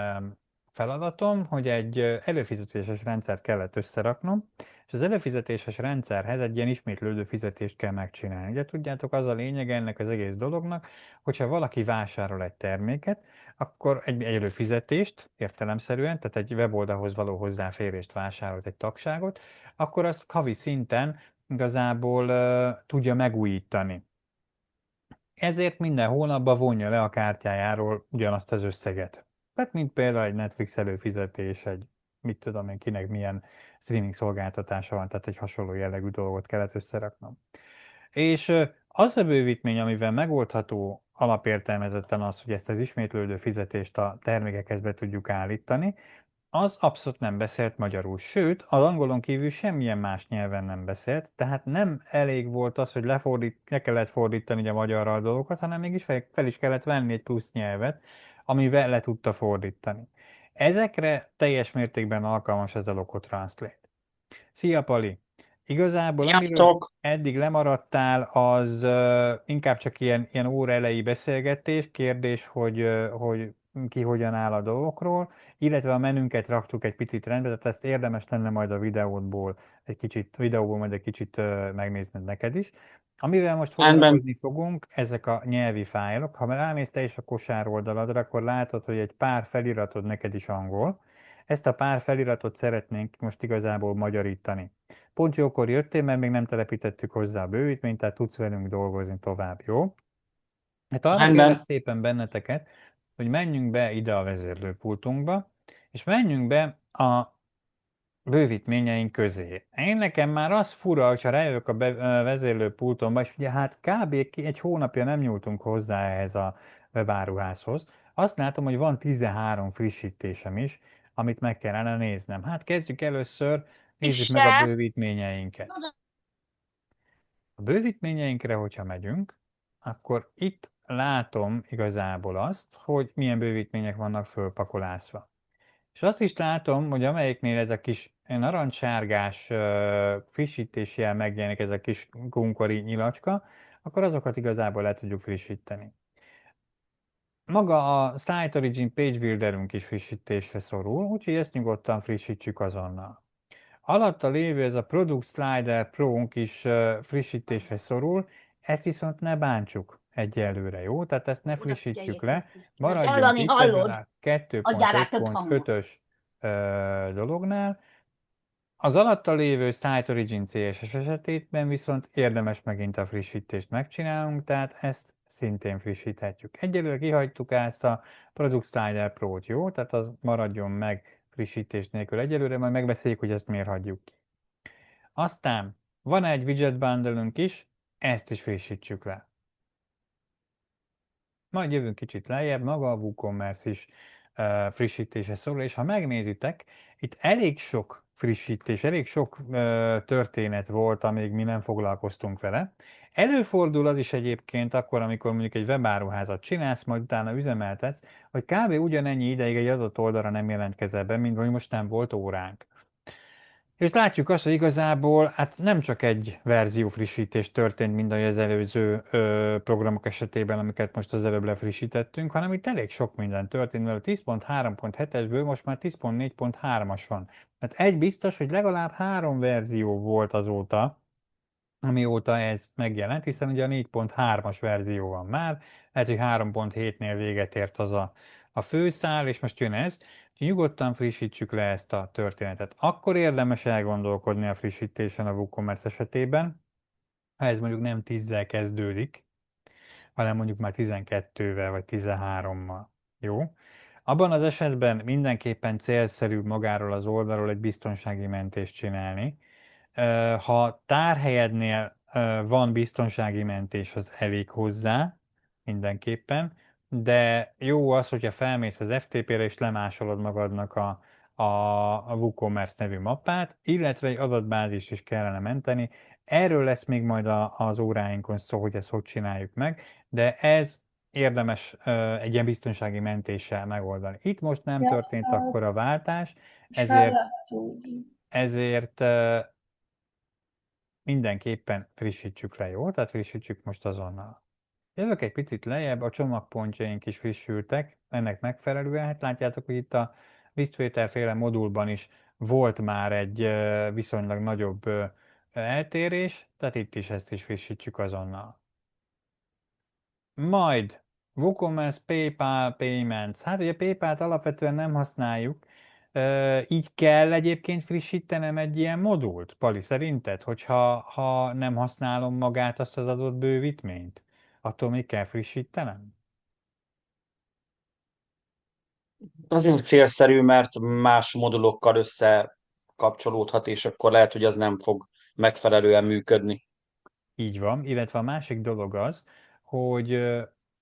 feladatom, hogy egy előfizetéses rendszert kellett összeraknom, és az előfizetéses rendszerhez egy ilyen ismétlődő fizetést kell megcsinálni. Ugye tudjátok, az a lényeg ennek az egész dolognak, hogyha valaki vásárol egy terméket, akkor egy előfizetést értelemszerűen, tehát egy weboldalhoz való hozzáférést vásárolt, egy tagságot, akkor azt havi szinten igazából tudja megújítani. Ezért minden hónapban vonja le a kártyájáról ugyanazt az összeget. Tehát mint például egy Netflix előfizetés, egy mit tudom én kinek milyen streaming szolgáltatása van, tehát egy hasonló jellegű dolgot kellett összeraknom. És az a bővítmény, amivel megoldható alapértelmezetten az, hogy ezt az ismétlődő fizetést a termékekhez be tudjuk állítani, az abszolút nem beszélt magyarul, sőt, az angolon kívül semmilyen más nyelven nem beszélt, tehát nem elég volt az, hogy le kellett fordítani a magyarra a dolgokat, hanem mégis fel is kellett venni egy plusz nyelvet, amivel le tudta fordítani. Ezekre teljes mértékben alkalmas ez a Loco Translate. Szia, Pali! Igazából amiről eddig lemaradtál, az inkább csak ilyen óra elejé beszélgetés, kérdés, hogy ki hogyan áll a dolgokról, illetve a menünket raktuk egy picit rendbe, tehát ezt érdemes lenne majd a videóból majd egy kicsit megnézned neked is. Amivel most foglalkozni fogunk, ezek a nyelvi fájlok. Ha már rámész te is a kosár oldaladra, akkor látod, hogy egy pár feliratod neked is angol. Ezt a pár feliratot szeretnénk most igazából magyarítani. Pont jókor jöttél, mert még nem telepítettük hozzá a bővítményt, tehát tudsz velünk dolgozni tovább, jó? Hát arra kérlek szépen benneteket, hogy menjünk be ide a vezérlőpultunkba, és menjünk be a bővítményeink közé. Én nekem már az fura, hogyha rájövök a vezérlőpultomba, és ugye hát kb. Egy hónapja nem nyúltunk hozzá ehhez a webáruházhoz. Azt látom, hogy van 13 frissítésem is, amit meg kellene néznem. Hát kezdjük először, nézzük meg a Se. bővítményeinket. A bővítményeinkre, hogyha megyünk, akkor itt látom igazából azt, hogy milyen bővítmények vannak fölpakolászva. És azt is látom, hogy amelyiknél ez a kis narancssárgás frissítési jel megjelenik, ez a kis gunkori nyilacska, akkor azokat igazából le tudjuk frissíteni. Maga a Site Origin Page Builderünk is frissítésre szorul, úgyhogy ezt nyugodtan frissítsük azonnal. Alatta lévő ez a Product Slider Pro-nk is frissítésre szorul, ezt viszont ne bántsuk egyelőre, jó? Tehát ezt ne frissítsük le, maradjunk Hallani, itt hallod? ebben a Adjál rá több hangot. 2.5.5-ös dolognál. Az alatta lévő Site Origin CSS esetében viszont érdemes megint a frissítést megcsinálnunk, tehát ezt szintén frissíthetjük. Egyelőre kihagytuk ezt a Product Slider Pro-t, jó? Tehát az maradjon meg frissítés nélkül egyelőre, majd megbeszéljük, hogy ezt miért hagyjuk ki. Aztán van egy widget bundle-ünk is, ezt is frissítsük le. Majd jövünk kicsit lejjebb, maga a WooCommerce is frissítése szól, és ha megnézitek, itt elég sok frissítés, elég sok történet volt, amíg mi nem foglalkoztunk vele. Előfordul az is egyébként akkor, amikor mondjuk egy webáruházat csinálsz, majd utána üzemeltetsz, hogy kb. Ugyanennyi ideig egy adott oldalra nem jelentkezel be, mint hogy most nem volt óránk. És látjuk azt, hogy igazából hát nem csak egy verziófrissítés történt, mint ahogy az előző programok esetében, amiket most az előbb lefrissítettünk, hanem itt elég sok minden történt, mert a 10.3.7-esből most már 10.4.3-as van. Tehát egy biztos, hogy legalább 3 verzió volt azóta, amióta ez megjelent, hiszen ugye a 4.3-as verzió van már, lehet, hogy 3.7-nél véget ért az a főszál, és most jön ez. Nyugodtan frissítsük le ezt a történetet. Akkor érdemes elgondolkodni a frissítésen a WooCommerce esetében, ha ez mondjuk nem 10-zel kezdődik, hanem mondjuk már 12-vel vagy 13-mal. Jó? Abban az esetben mindenképpen célszerű magáról az oldalról egy biztonsági mentést csinálni. Ha tárhelyednél van biztonsági mentés, az elég hozzá, mindenképpen, de jó az, hogyha felmész az FTP-re és lemásolod magadnak a WooCommerce nevű mappát, illetve egy adatbázist is kellene menteni. Erről lesz még majd az óráinkon szó, hogy ezt hogy csináljuk meg, de ez érdemes egy ilyen biztonsági mentéssel megoldani. Itt most nem történt akkor a váltás, ezért mindenképpen frissítsük le, jó? Tehát frissítsük most azonnal. Jövök egy picit lejjebb, a csomagpontjaink is frissültek, ennek megfelelően. Hát látjátok, hogy itt a Wistfilter-féle modulban is volt már egy viszonylag nagyobb eltérés, tehát itt is ezt is frissítsük azonnal. Majd WooCommerce PayPal Payments. Hát ugye PayPal-t alapvetően nem használjuk, így kell egyébként frissítenem egy ilyen modult, Pali, szerinted, hogyha nem használom magát azt az adott bővítményt? Attól még kell frissítenem? Azért célszerű, mert más modulokkal összekapcsolódhat, és akkor lehet, hogy az nem fog megfelelően működni. Így van, illetve a másik dolog az, hogy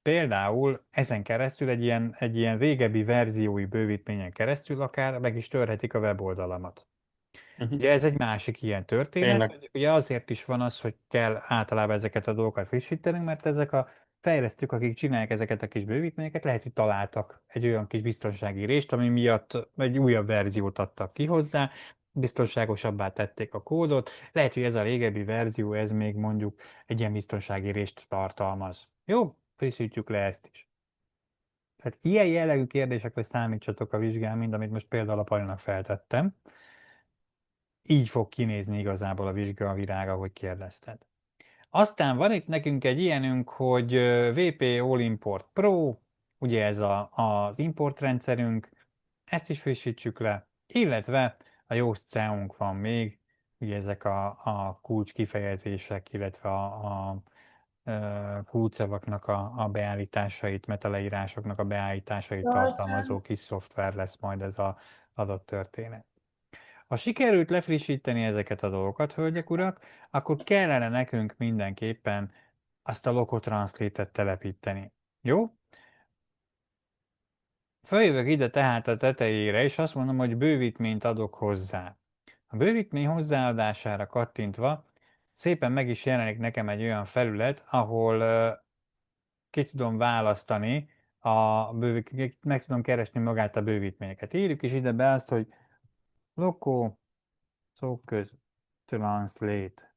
például ezen keresztül egy ilyen régebbi verziói bővítményen keresztül akár meg is törhetik a weboldalamat. Ugye ez egy másik ilyen történet, Tényleg. ugye azért is van az, hogy kell általában ezeket a dolgokat frissíteni, mert ezek a fejlesztők, akik csinálják ezeket a kis bővítményeket, lehet, hogy találtak egy olyan kis biztonsági rést, ami miatt egy újabb verziót adtak ki hozzá, biztonságosabbá tették a kódot, lehet, hogy ez a régebbi verzió, ez még mondjuk egy ilyen biztonsági rést tartalmaz. Jó, frissítsük le ezt is. Tehát ilyen jellegű kérdésekre számítsatok a vizsgán, mint amit most például a Palinak feltettem. Így fog kinézni igazából a vizsgavirág, ahogy kérdezted. Aztán van itt nekünk egy ilyenünk, hogy WP All Import Pro, ugye ez az importrendszerünk, ezt is frissítsük le, illetve a Yoast SEO-nk van még, ugye ezek a kulcs kifejezések, illetve a kulcsszavaknak a beállításait, metaleírásoknak a beállításait tartalmazó kis szoftver lesz majd ez az adott történet. Ha sikerült lefrissíteni ezeket a dolgokat, hölgyek, urak, akkor kellene nekünk mindenképpen azt a Loco Translate-et telepíteni. Jó? Följövök ide tehát a tetejére, és azt mondom, hogy bővítményt adok hozzá. A bővítmény hozzáadására kattintva szépen meg is jelenik nekem egy olyan felület, ahol ki tudom választani, meg tudom keresni magát a bővítményeket. Írjuk is ide be azt, hogy Loco szóköz translate.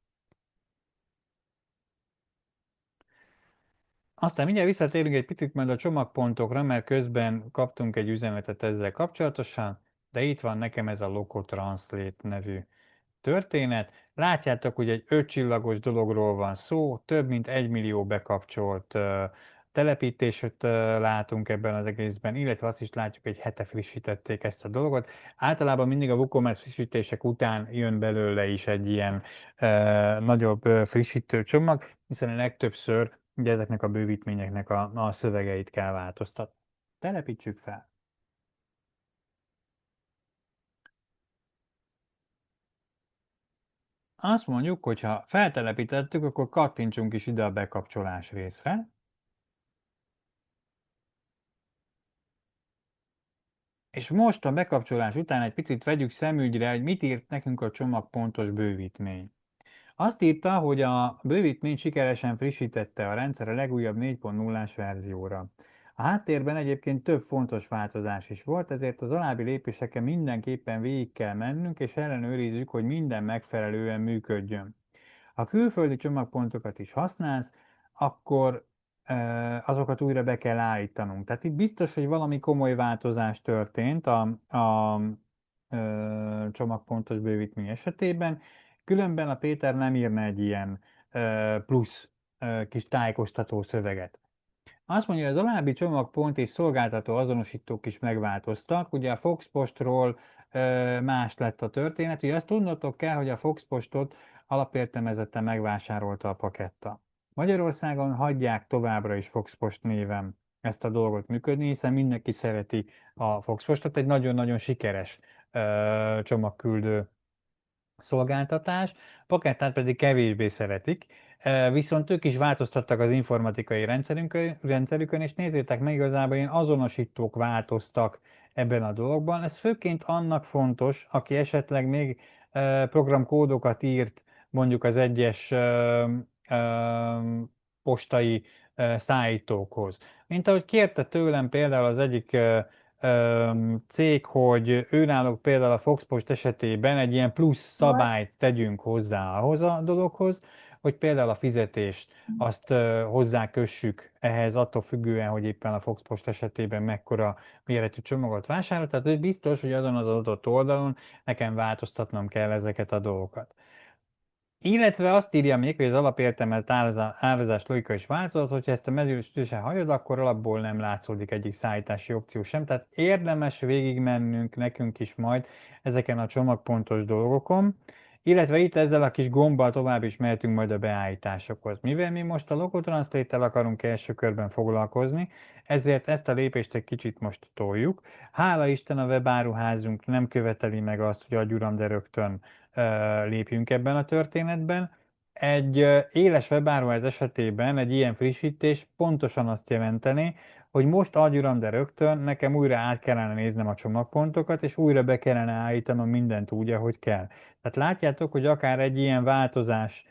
Aztán mindjárt visszatérünk egy picit majd a csomagpontokra, mert közben kaptunk egy üzenetet ezzel kapcsolatosan, de itt van nekem ez a Loco Translate nevű történet. Látjátok, hogy egy 5 csillagos dologról van szó, több mint 1 millió bekapcsolt telepítést látunk ebben az egészben, illetve azt is látjuk, hogy egy hete frissítették ezt a dolgot. Általában mindig a WooCommerce frissítések után jön belőle is egy ilyen nagyobb frissítő csomag, hiszen legtöbbször ugye ezeknek a bővítményeknek a szövegeit kell változtatni. Telepítsük fel. Azt mondjuk, hogy ha feltelepítettük, akkor kattintsunk is ide a bekapcsolás részre. És most a bekapcsolás után egy picit vegyük szemügyre, hogy mit írt nekünk a csomagpontos bővítmény. Azt írta, hogy a bővítmény sikeresen frissítette a rendszer a legújabb 4.0-ás verzióra. A háttérben egyébként több fontos változás is volt, ezért az alábbi lépéseken mindenképpen végig kell mennünk, és ellenőrizzük, hogy minden megfelelően működjön. Ha külföldi csomagpontokat is használsz, akkor azokat újra be kell állítanunk. Tehát itt biztos, hogy valami komoly változás történt a csomagpontos bővítmény esetében, különben a Péter nem írna egy ilyen plusz kis tájékoztató szöveget. Azt mondja, hogy az alábbi csomagpont és szolgáltató azonosítók is megváltoztak. Ugye a Foxpostról más lett a történet. Ugye azt tudnotok kell, hogy a Foxpostot alapértelmezetten megvásárolta a Paketta. Magyarországon hagyják továbbra is Foxpost néven ezt a dolgot működni, hiszen mindenki szereti a Foxpostot, egy nagyon-nagyon sikeres csomagküldő szolgáltatás, Pakettát pedig kevésbé szeretik, viszont ők is változtattak az informatikai rendszerükön, és nézzétek meg, igazából ilyen azonosítók változtak ebben a dologban. Ez főként annak fontos, aki esetleg még programkódokat írt mondjuk az egyes postai szállítókhoz. Mint ahogy kérte tőlem például az egyik cég, hogy őnáluk például a Foxpost esetében egy ilyen plusz szabályt tegyünk hozzá ahhoz a dologhoz, hogy például a fizetést azt hozzákössük ehhez, attól függően, hogy éppen a Foxpost esetében mekkora méretű csomagot vásárol. Tehát biztos, hogy azon az adott oldalon nekem változtatnom kell ezeket a dolgokat. Illetve azt írja még, hogy az alapértelmet árazás logika is változott, hogyha ezt a mezősítésen hagyod, akkor alapból nem látszódik egyik szállítási opció sem. Tehát érdemes végigmennünk nekünk is majd ezeken a csomagpontos dolgokon, illetve itt ezzel a kis gombbal tovább is mehetünk majd a beállításokhoz. Mivel mi most a Loco Translate-tel akarunk első körben foglalkozni, ezért ezt a lépést egy kicsit most toljuk. Hála Isten a webáruházunk nem követeli meg azt, hogy adj uram, de rögtön lépjünk ebben a történetben. Egy éles webáruház esetében egy ilyen frissítés pontosan azt jelenteni, hogy most adj uram, de rögtön nekem újra át kellene néznem a csomagpontokat, és újra be kellene állítanom mindent úgy, ahogy kell. Tehát látjátok, hogy akár egy ilyen változást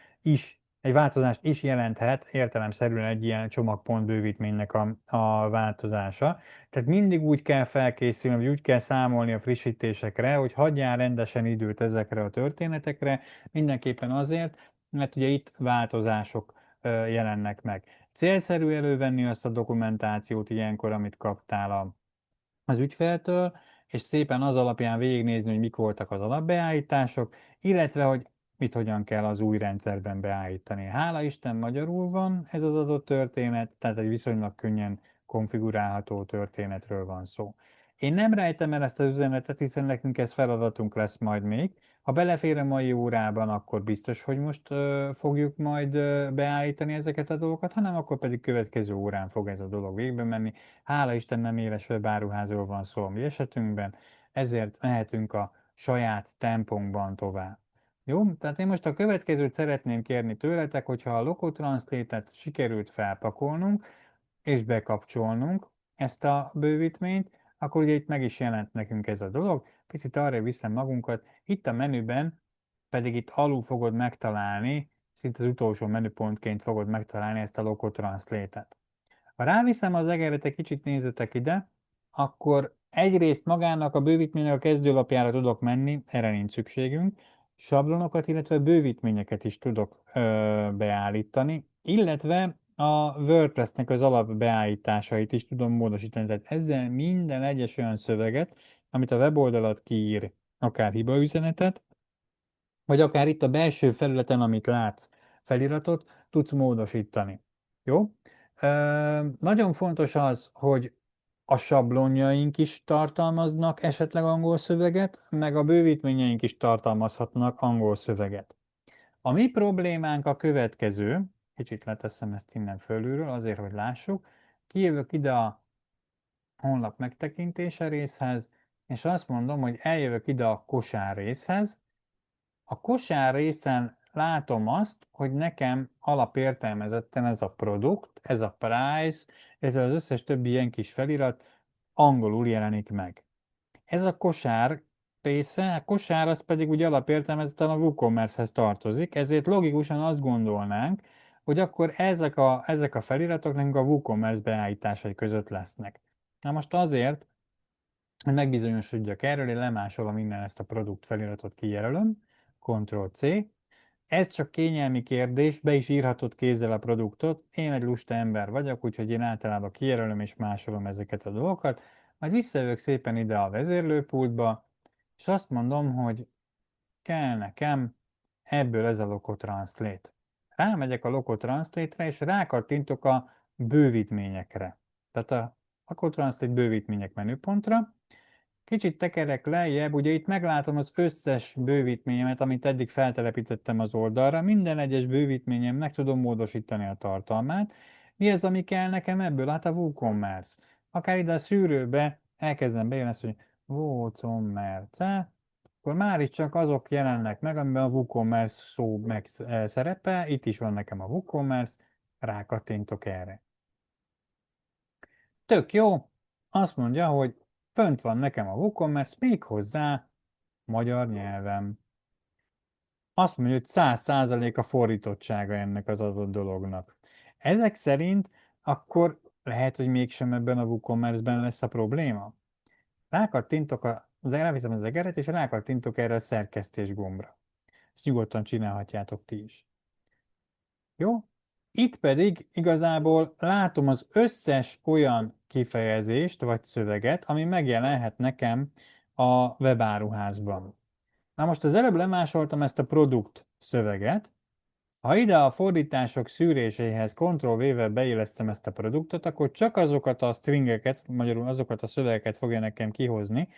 is jelenthet értelemszerűen egy ilyen csomagpont bővítménynek a változása. Tehát mindig úgy kell felkészülni, vagy úgy kell számolni a frissítésekre, hogy hagyjál rendesen időt ezekre a történetekre, mindenképpen azért, mert ugye itt változások jelennek meg. Célszerű elővenni azt a dokumentációt ilyenkor, amit kaptál az ügyfeltől, és szépen az alapján végignézni, hogy mik voltak az alapbeállítások, illetve hogy mit hogyan kell az új rendszerben beállítani. Hála Isten magyarul van ez az adott történet, tehát egy viszonylag könnyen konfigurálható történetről van szó. Én nem rejtem el ezt az üzenetet, hiszen nekünk ez feladatunk lesz majd még. Ha belefér a mai órában, akkor biztos, hogy most fogjuk majd beállítani ezeket a dolgokat, hanem akkor pedig következő órán fog ez a dolog végbe menni. Hála Isten nem éles webáruházról van szó a mi esetünkben, ezért mehetünk a saját tempónkban tovább. Jó? Tehát én most a következőt szeretném kérni tőletek, hogyha a Loco Translate-et sikerült felpakolnunk és bekapcsolnunk ezt a bővítményt, akkor ugye itt meg is jelent nekünk ez a dolog. Picit arra viszem magunkat, itt a menüben pedig itt alul fogod megtalálni, szinte az utolsó menüpontként fogod megtalálni ezt a Loco Translate-et. Ha ráviszem az egeret, egy kicsit nézzetek ide, akkor egyrészt magának a bővítménynek a kezdőlapjára tudok menni, erre nincs szükségünk, sablonokat, illetve bővítményeket is tudok beállítani, illetve a WordPress-nek az alapbeállításait is tudom módosítani. Tehát ezzel minden egyes olyan szöveget, amit a weboldalat kiír, akár hibaüzenetet, vagy akár itt a belső felületen, amit látsz, feliratot, tudsz módosítani. Jó? Nagyon fontos az, hogy a sablonjaink is tartalmaznak esetleg angol szöveget, meg a bővítményeink is tartalmazhatnak angol szöveget. A mi problémánk a következő, kicsit leteszem ezt innen fölülről, azért, hogy lássuk, kijövök ide a honlap megtekintése részhez, és azt mondom, hogy eljövök ide a kosár részhez. A kosár részen látom azt, hogy nekem alapértelmezetten ez a produkt, ez a price, ez az összes többi ilyen kis felirat angolul jelenik meg. Ez a kosár része, a kosár az pedig ugye alapértelmezetten a WooCommerce-hez tartozik, ezért logikusan azt gondolnánk, hogy akkor ezek a feliratok nekünk a WooCommerce beállításai között lesznek. Na most azért, hogy megbizonyosodjak erről, én lemásolom innen ezt a produkt feliratot, kijelölöm, Ctrl-C. Ez csak kényelmi kérdés, be is írhatod kézzel a produktot. Én egy lusta ember vagyok, úgyhogy én általában kijelölöm és másolom ezeket a dolgokat. Majd visszajövök szépen ide a vezérlőpultba, és azt mondom, hogy kell nekem ebből ez a Loco Translate. Rámegyek a Loco Translate-re, és rákattintok a bővítményekre. Tehát a Loco Translate bővítmények menüpontra. Kicsit tekerek lejjebb, ugye itt meglátom az összes bővítményemet, amit eddig feltelepítettem az oldalra. Minden egyes bővítményemnek tudom módosítani a tartalmát. Mi az, ami kell nekem ebből? Hát a WooCommerce. Akár ide a szűrőbe elkezdem bejönni ezt, hogy WooCommerce, akkor már is csak azok jelennek meg, amiben a WooCommerce szó meg szerepel. Itt is van nekem a WooCommerce, rákattintok erre. Tök jó, azt mondja, hogy fönt van nekem a WooCommerce, méghozzá magyar nyelven. Azt mondja, hogy 100% a fordítottsága ennek az adott dolognak. Ezek szerint akkor lehet, hogy mégsem ebben a WooCommerce-ben lesz a probléma. Rákattintok elviszem az egeret, és rákattintok erre a szerkesztés gombra. Ezt nyugodtan csinálhatjátok ti is. Jó? Itt pedig igazából látom az összes olyan kifejezést vagy szöveget, ami megjelenhet nekem a webáruházban. Na most az előbb lemásoltam ezt a produkt szöveget. Ha ide a fordítások szűréséhez Ctrl-V-vel beillesztem ezt a produktot, akkor csak azokat a stringeket, magyarul azokat a szövegeket fogja nekem kihozni,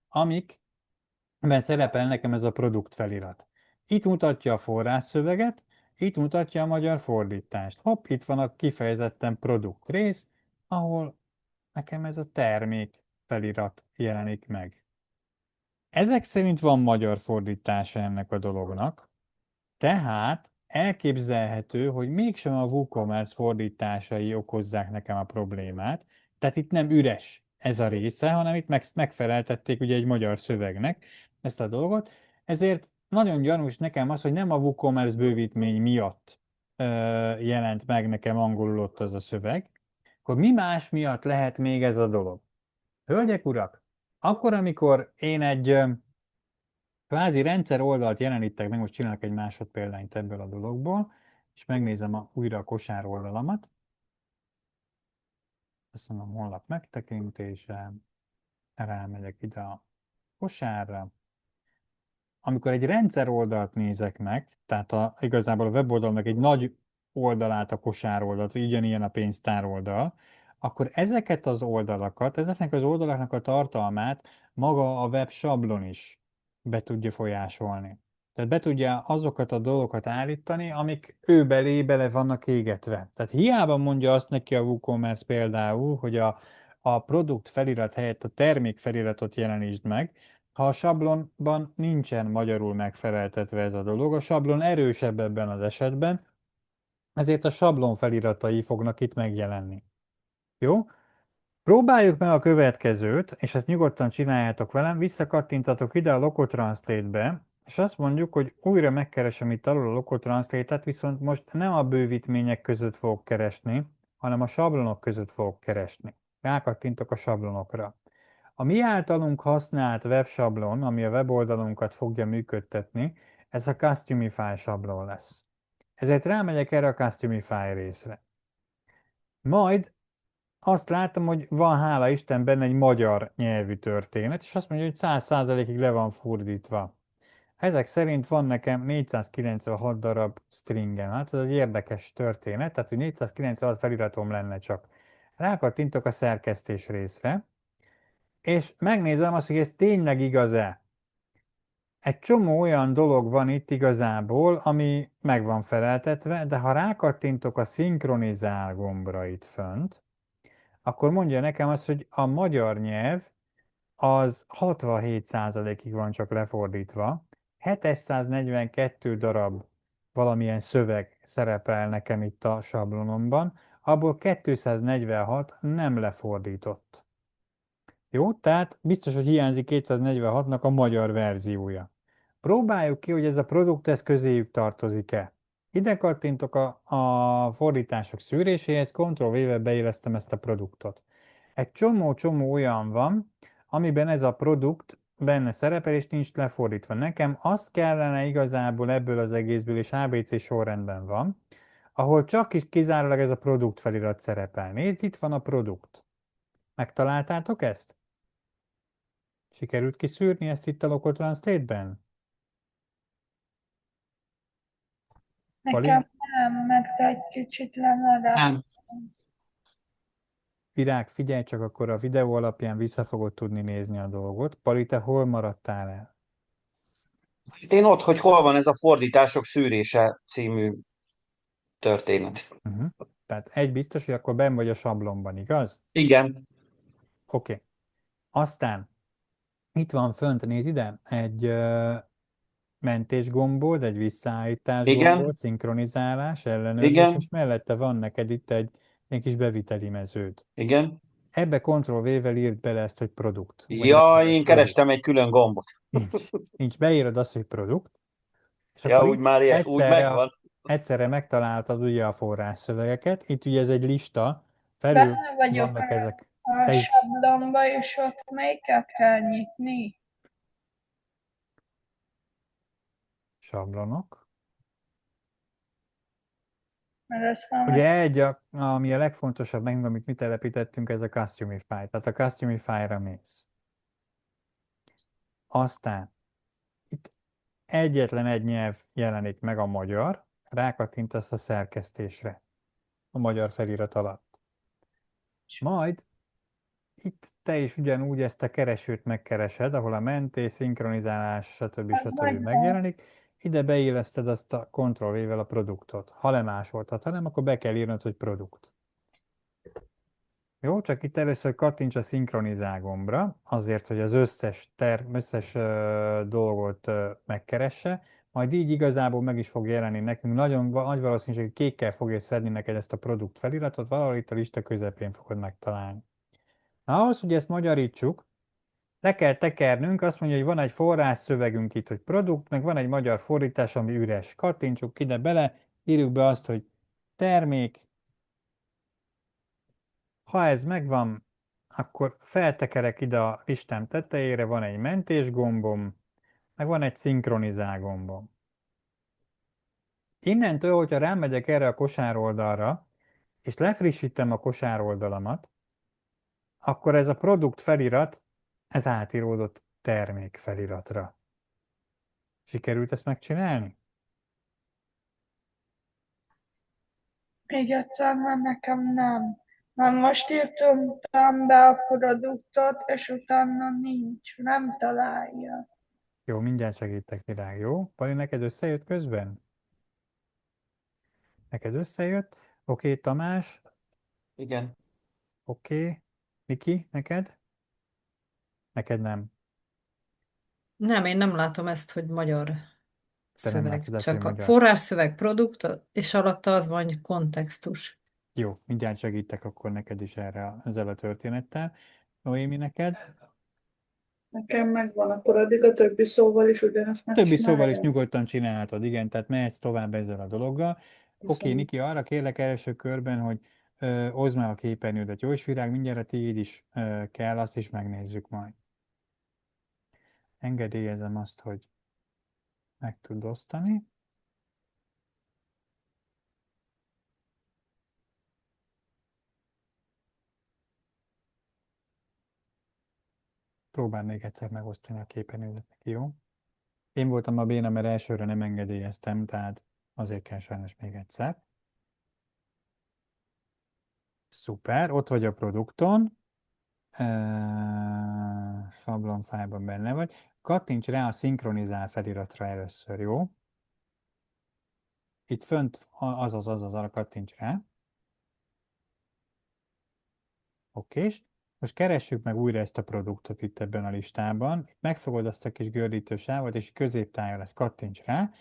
amikben szerepel nekem ez a produkt felirat. Itt mutatja a forrásszöveget, itt mutatja a magyar fordítást. Hopp, itt van a kifejezetten produkt rész, ahol nekem ez a termék felirat jelenik meg. Ezek szerint van magyar fordítása ennek a dolognak, tehát elképzelhető, hogy mégsem a WooCommerce fordításai okozzák nekem a problémát, tehát itt nem üres ez a része, hanem itt megfeleltették ugye egy magyar szövegnek ezt a dolgot, ezért nagyon gyanús nekem az, hogy nem a WooCommerce bővítmény miatt jelent meg nekem angolul ott az a szöveg, akkor mi más miatt lehet még ez a dolog? Hölgyek, urak, akkor, amikor én egy kvázi rendszer oldalt jelenítek meg, most csinálok egy másodpéldányt ebből a dologból, és megnézem újra a kosár oldalamat. Azt mondom, honlap megtekintése, rámegyek ide a kosárra. Amikor egy rendszer oldalt nézek meg, tehát igazából a weboldalnak egy nagy oldalát, a kosár oldalt, vagy ugyanilyen a pénztár oldal, akkor ezeknek az oldalaknak a tartalmát maga a web sablon is be tudja folyásolni. Tehát be tudja azokat a dolgokat állítani, amik ő bele vannak égetve. Tehát hiába mondja azt neki a WooCommerce például, hogy a produkt felirat helyett a termék feliratot jelenítsd meg, ha a sablonban nincsen magyarul megfeleltetve ez a dolog, a sablon erősebb ebben az esetben, ezért a sablon feliratai fognak itt megjelenni. Jó? Próbáljuk meg a következőt, és ezt nyugodtan csináljátok velem, visszakattintatok ide a Local Translate-be, és azt mondjuk, hogy újra megkeresem itt alul a Local Translate-et, viszont most nem a bővítmények között fogok keresni, hanem a sablonok között fogok keresni. Rákattintok a sablonokra. A mi általunk használt websablon, ami a weboldalunkat fogja működtetni, ez a Customify sablon lesz. Ezért rámegyek erre a Customify részre. Majd azt látom, hogy van, hála Isten, benne egy magyar nyelvű történet, és azt mondja, hogy 100%-ig le van fordítva. Ezek szerint van nekem 496 darab stringem. Hát ez egy érdekes történet, tehát hogy 496 feliratom lenne csak. Rákattintok a szerkesztés részre, és megnézem azt, hogy ez tényleg igaz-e. Egy csomó olyan dolog van itt igazából, ami meg van feleltetve, de ha rákattintok a szinkronizál gombra itt fönt, akkor mondja nekem azt, hogy a magyar nyelv az 67%-ig van csak lefordítva, 742 darab valamilyen szöveg szerepel nekem itt a sablonomban, abból 246 nem lefordított. Jó, tehát biztos, hogy hiányzik 246-nak a magyar verziója. Próbáljuk ki, hogy ez a produkt ez közéjük tartozik-e. Ide kattintok a fordítások szűréséhez, Ctrl-V-vel beillesztem ezt a produktot. Egy csomó olyan van, amiben ez a produkt benne szerepel, és nincs lefordítva. Nekem azt kellene igazából ebből az egészből, és ABC sorrendben van, ahol csak is kizárólag ez a produkt felirat szerepel. Nézd, itt van a produkt. Megtaláltátok ezt? Sikerült kiszűrni ezt itt a Local Translate-ben? Nekem nem, mert egy kicsit lemaradt. Nem. Virág, figyelj csak, akkor a videó alapján vissza fogod tudni nézni a dolgot. Pali, te hol maradtál el? Hát én ott, hogy hol van ez a fordítások szűrése című történet. Tehát egy biztos, hogy akkor benn vagy a sablonban, igaz? Igen, Oké. Aztán itt van fönt, nézd ide, egy mentés gombod, egy visszaállítás Igen. gombod, szinkronizálás, ellenőrzés, Igen. és mellette van neked itt egy kis beviteli meződ. igen. Ebbe Ctrl-V-vel írd bele ezt, hogy produkt. Vagy Ja, legalább én produkt. kerestem egy külön gombot. Nincs. Beírod azt, hogy produkt, és Ja, akkor úgy itt már úgy megvan. egyszerre megtaláltad ugye a forrásszövegeket. Itt ugye ez egy lista, felül Benne vagyok vannak ezek. a sablonba, és ott melyiket kell nyitni? Sablonok. Mert ez van Ugye ami a legfontosabb nekünk, amit mi telepítettünk, ez a Customify. Tehát a Customify-ra mész. Aztán itt egyetlen egy nyelv jelenik meg, a magyar. Rákattintasz a szerkesztésre a magyar felirat alatt. Majd itt te is ugyanúgy ezt a keresőt megkeresed, ahol a mentés, szinkronizálás, stb. Megjelenik. Ide beilleszted azt a Ctrl-V-vel a produktot. Ha lemásoltad, ha nem, akkor be kell írnod, hogy produkt. Jó, csak itt először kattints a szinkronizál gombra, azért, hogy az összes dolgot megkeresse, majd így igazából meg is fog jelenni nekünk. Nagyon nagy valószínűség, hogy kékkel fogja szedni neked ezt a produkt feliratot, valahol itt a lista közepén fogod megtalálni. Na, ahhoz, hogy ezt magyarítsuk, le kell tekernünk, azt mondja, hogy van egy forrásszövegünk itt, hogy produkt, meg van egy magyar fordítás, ami üres. Kattintsuk ide bele, írjuk be azt, hogy termék. Ha ez megvan, akkor feltekerek ide a listám tetejére, van egy mentés gombom, meg van egy szinkronizál gombom. Innentől, hogyha rámegyek erre a kosároldalra, és lefrissítem a kosároldalamat, akkor ez a produkt felirat, ez átíródott termék feliratra. Sikerült ezt megcsinálni? még egyszer, mert nekem nem. Na most írtam be a produktot, és utána nincs, nem találja. Jó, mindjárt segítek, Virág, jó? Pali, neked összejött közben? Neked összejött? Oké, Tamás? Igen. Oké. Miki, neked? Neked nem. Nem, én nem látom ezt, hogy magyar Te nem szöveg. látod ezt, Csak hogy a magyar. forrásszöveg produkt, és alatta az van, hogy kontextus. Jó, mindjárt segítek akkor neked is ezzel a történettel. Noémi, neked? Nekem megvan, akkor addig a többi szóval is ugyanezt Többi szóval is megcsinálja. nyugodtan csinálhatod, igen, tehát mehetsz tovább ezzel a dologgal. Oké, Köszönöm. Niki, arra kérlek első körben, hogy oszd meg a képernyődet. Jósvirág, mindjárt a tiéd is kell, azt is megnézzük majd. Engedélyezem azt, hogy meg tud osztani. Próbál még egyszer megosztani a képernyődet neki, jó? Én voltam a béna, mert elsőre nem engedélyeztem, tehát azért kell sajnos még egyszer. Szuper, ott vagy a produkton. Sablonfájban benne vagy. Kattints rá a szinkronizál feliratra először, jó? Itt fönt azaz, arra kattints rá. Oké, most keressük meg újra ezt a produktot itt ebben a listában. Itt megfogod azt a kis gördítősávot, és középtája lesz, kattints rá,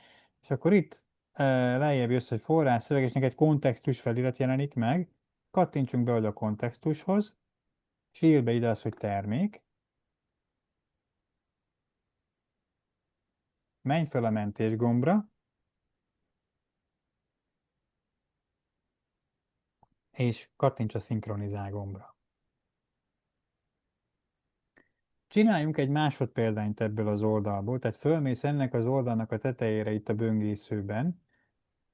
és akkor itt lejjebb jössz, hogy forrás szöveg, és neked kontextus felirat jelenik meg. Kattintsunk be oda a kontextushoz, és írd be ide az, hogy termék. Menj fel a mentés gombra, és kattints a szinkronizál gombra. Csináljunk egy másodpéldányt ebből az oldalból, tehát fölmész ennek az oldalnak a tetejére itt a böngészőben,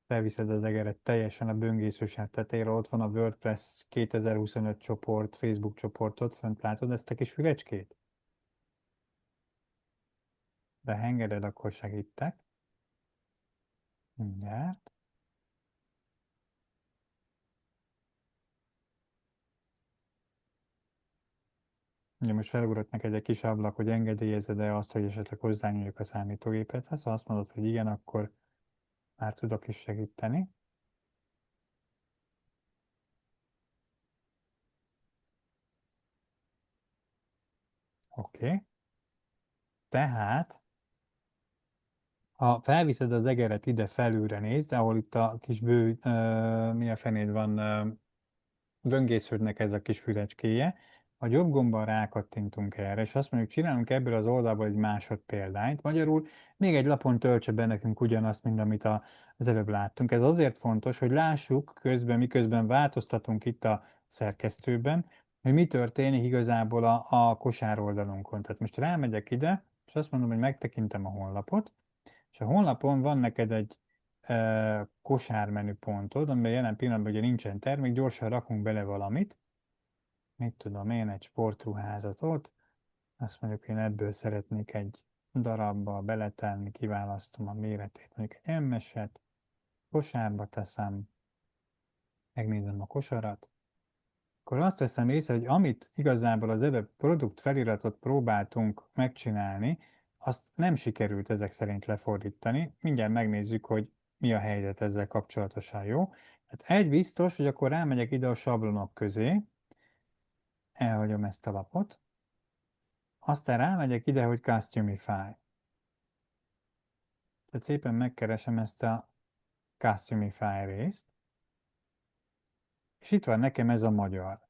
felviszed az egeret teljesen a böngészősáv tetejére, ott van a WordPress 2025 csoport, Facebook csoportot, fönt látod ezt a kis fülecskét? Beengeded, akkor segítek. Mindjárt. Ugye most felugrott neked egy kis ablak, hogy engedélyezed-e azt, hogy esetleg hozzányúljak a számítógépedhez. Ha azt mondod, hogy igen, akkor már tudok is segíteni. Oké. Tehát, ha felviszed az egeret ide felülre nézd, ahol itt a kis mi a fenéd van, böngésződnek ez a kis fülecskéje, a jobb gombbal rákattintunk erre, és azt mondjuk, csinálunk ebből az oldalból egy másodpéldányt. Magyarul még egy lapon töltse be nekünk ugyanazt, mint amit az előbb láttunk. Ez azért fontos, hogy lássuk közben, miközben változtatunk itt a szerkesztőben, hogy mi történik igazából a kosár oldalunkon. Tehát most rámegyek ide, és azt mondom, hogy megtekintem a honlapot, és a honlapon van neked egy kosármenü pontod, amiben jelen pillanatban ugye nincsen termék, gyorsan rakunk bele valamit, mit tudom én, egy sportruházatot, azt mondjuk én ebből szeretnék egy darabba beletenni, kiválasztom a méretét, mondjuk egy MS-et, kosárba teszem, megnézem a kosarat, akkor azt veszem észre, hogy amit igazából az előbb produkt feliratot próbáltunk megcsinálni, azt nem sikerült ezek szerint lefordítani. Mindjárt megnézzük, hogy mi a helyzet ezzel kapcsolatosan, jó? Hát egy biztos, hogy akkor rámegyek ide a sablonok közé, elhagyom ezt a lapot, aztán rámegyek ide, hogy Customify. Tehát szépen megkeresem ezt a Customify részt, és itt van nekem ez a magyar.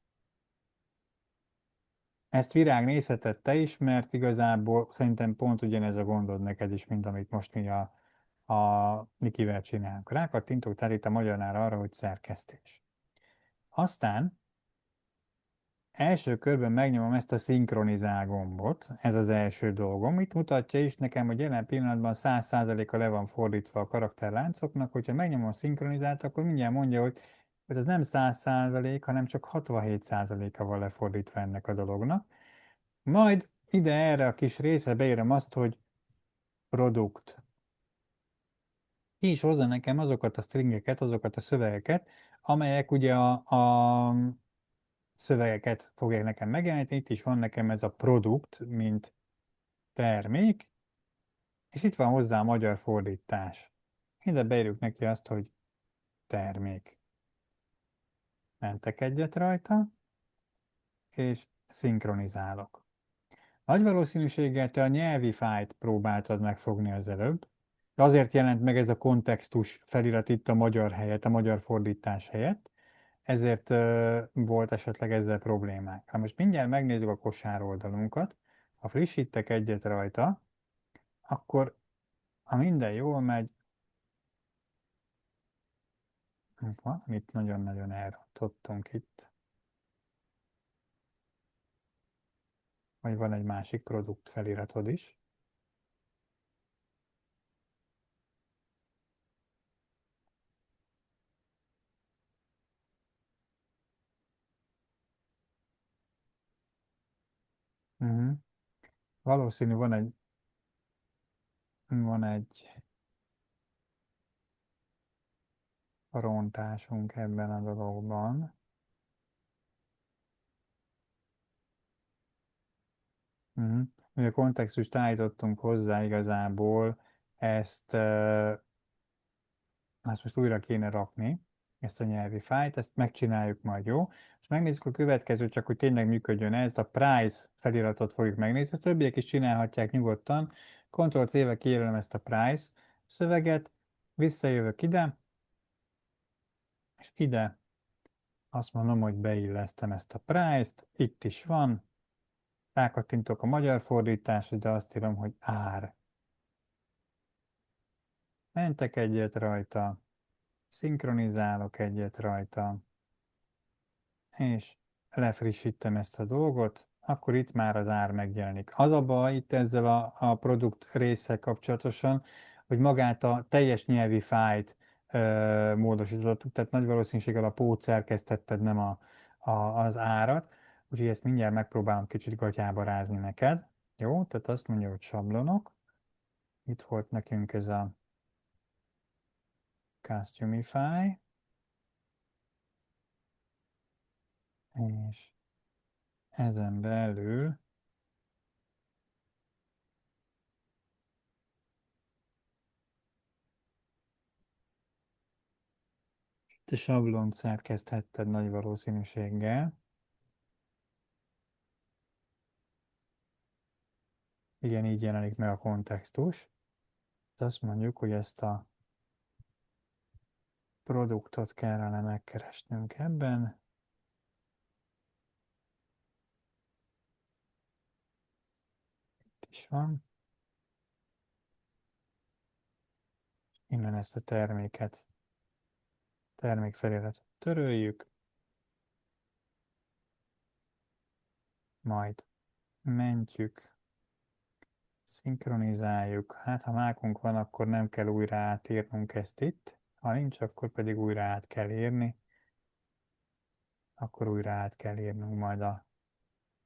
Ezt Virág nézheted te is, mert igazából szerintem pont ugyanez a gondod neked is, mint amit most mi a Nikivel csinálunk. Rákattintok tehát itt a magyarnál arra, hogy szerkesztés. Aztán első körben megnyomom ezt a szinkronizál gombot, ez az első dolgom. Itt mutatja is nekem, hogy jelen pillanatban 100%-a le van fordítva a karakterláncoknak, hogyha megnyomom a szinkronizált, akkor mindjárt mondja, hogy ez nem 100%, hanem csak 67%-a van lefordítva ennek a dolognak. Majd ide erre a kis részre beírom azt, hogy produkt. Ki is hozza nekem azokat a stringeket, azokat a szövegeket, amelyek ugye a szövegeket fogják nekem megjeleníteni. Itt is van nekem ez a produkt, mint termék, és itt van hozzá a magyar fordítás. Ide beírjuk neki azt, hogy termék. Mentek egyet rajta, és szinkronizálok. Nagy valószínűséggel te a nyelvi fájt próbáltad megfogni az előbb. Azért jelent meg ez a kontextus felirat itt a magyar helyett, a magyar fordítás helyett, ezért volt esetleg ezzel problémák. Ha most mindjárt megnézzük a kosár oldalunkat, ha frissítek egyet rajta, akkor ha minden jól megy, valamit nagyon-nagyon elrontottunk itt. Vagy van egy másik produkt feliratod is. Valószínű van egy rontásunk ebben a dologban. Ugye kontextust állítottunk hozzá igazából, ezt most újra kéne rakni, ezt a nyelvi fájlt, ezt megcsináljuk majd, jó? És megnézzük a következőt, csak hogy tényleg működjön ez, a price feliratot fogjuk megnézni, a többiek is csinálhatják nyugodtan. Ctrl-C-vel kijelölöm ezt a price szöveget, visszajövök ide, és ide azt mondom, hogy beillesztem ezt a price-t, itt is van, rákattintok a magyar fordításra, de azt írom, hogy ár. Mentek egyet rajta, szinkronizálok egyet rajta, és lefrissítem ezt a dolgot, akkor itt már az ár megjelenik. Az a baj itt ezzel a produkt résszel kapcsolatosan, hogy magát a teljes nyelvi fájlt módosítottuk, tehát nagy valószínűséggel a pót szerkesztetted, nem az árat, úgyhogy ezt mindjárt megpróbálom kicsit gatyába rázni neked. Jó, tehát azt mondja, hogy sablonok. Itt volt nekünk ez a Customify, és ezen belül itt a sablont szerkeszthetted nagy valószínűséggel. Igen, így jelenik meg a kontextus. Azt mondjuk, hogy ezt a produktot kellene megkeresnünk ebben. Itt is van. Innen ezt a termékfeliratot töröljük. Majd mentjük. Szinkronizáljuk. Hát, ha mákunk van, akkor nem kell újra átírnunk ezt itt. Ha nincs, akkor pedig újra át kell írni. Akkor újra át kell írnunk majd a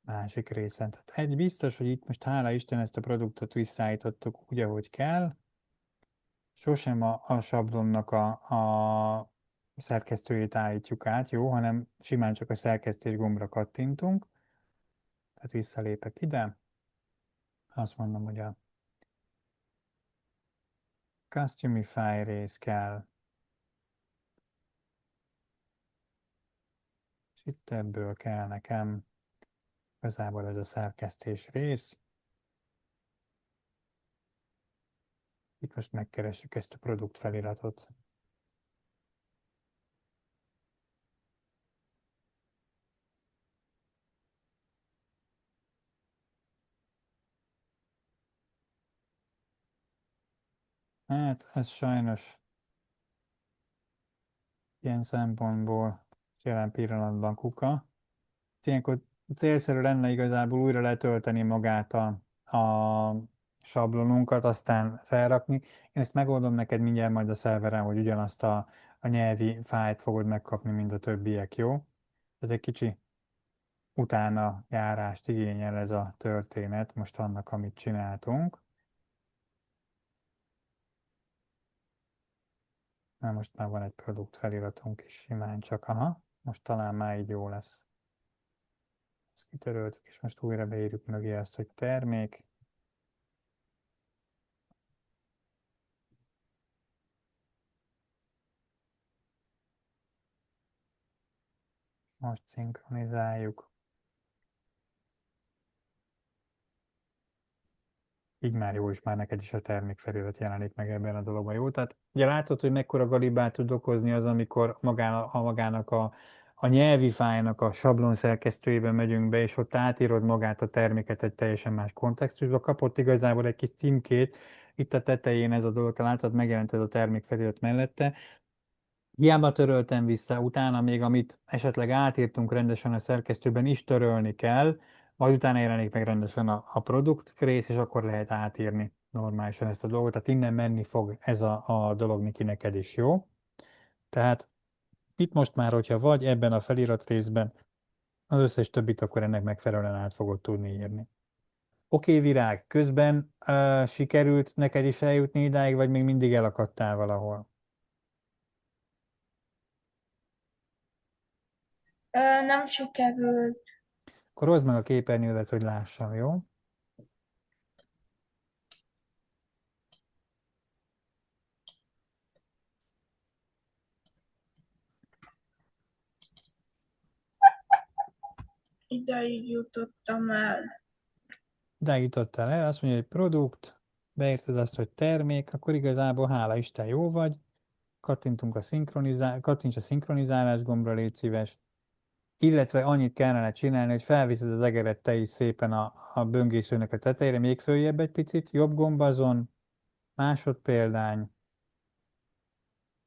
másik részen. Tehát egy biztos, hogy itt most hála Isten ezt a produktot visszaállítottuk úgy, ahogy kell. Sosem a sablonnak a szerkesztőjét állítjuk át, jó, hanem simán csak a szerkesztés gombra kattintunk. Tehát visszalépek ide. Azt mondom, hogy a Customify rész kell. És itt ebből kell nekem igazából ez a szerkesztés rész. Itt most megkeressük ezt a produkt feliratot. Hát ez sajnos ilyen szempontból jelen pillanatban kuka. Ilyenkor célszerű lenne igazából újra letölteni magát a sablonunkat, aztán felrakni. Én ezt megoldom neked mindjárt majd a szerveren, hogy ugyanazt a nyelvi fájlt fogod megkapni, mint a többiek, jó? Tehát egy kicsi utána járást igényel ez a történet, most annak, amit csináltunk. Na, most már van egy produkt feliratunk is simán csak, aha, most talán már így jó lesz. Ezt kitöröltük, és most újra beírjuk mögé azt, hogy termék. Most szinkronizáljuk. Így már jó, és már neked is a termék felirat jelenik meg ebben a dologban, jó? Tehát ugye látod, hogy mekkora galibát tud okozni az, amikor magának a nyelvi fájlnak a sablon szerkesztőjében megyünk be, és ott átírod magát a terméket egy teljesen más kontextusba, kapott igazából egy kis címkét, itt a tetején ez a dolog, te látod, megjelent ez a termék felirat mellette. Hiába töröltem vissza, utána még amit esetleg átírtunk rendesen a szerkesztőben is törölni kell, majd utána jelenik meg rendesen a produkt rész, és akkor lehet átírni normálisan ezt a dolgot. Tehát innen menni fog ez a dolog, Niki, neked is, jó? Tehát itt most már, hogyha vagy ebben a felirat részben, az összes többit akkor ennek megfelelően át fogod tudni írni. Oké, Virág, közben sikerült neked is eljutni idáig, vagy még mindig elakadtál valahol? Nem sikerült. Akkor hozd meg a képernyődet, hogy lássam, jó? Ideig jutottam el. De jutottál el, azt mondja, hogy produkt, beérted azt, hogy termék, akkor igazából hála Isten jó vagy, kattints a szinkronizálás gombra, légy szíves, illetve annyit kellene csinálni, hogy felviszed az egeret te is szépen a böngészőnek a tetejére, még följebb egy picit, jobb gomb azon, másodpéldány.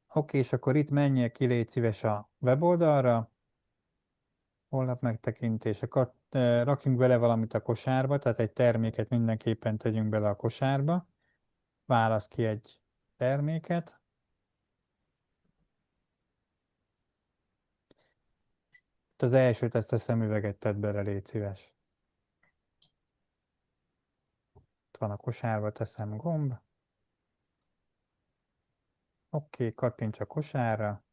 Oké, és akkor itt menjél ki, légy szíves a weboldalra, honlap megtekintése, rakjunk bele valamit a kosárba, tehát egy terméket mindenképpen tegyünk bele a kosárba, válasz ki egy terméket, az elsőt, ezt a szemüveget tedd bele, légy szíves. Itt van a kosárba, teszem gomb. Oké, kattints a kosárra.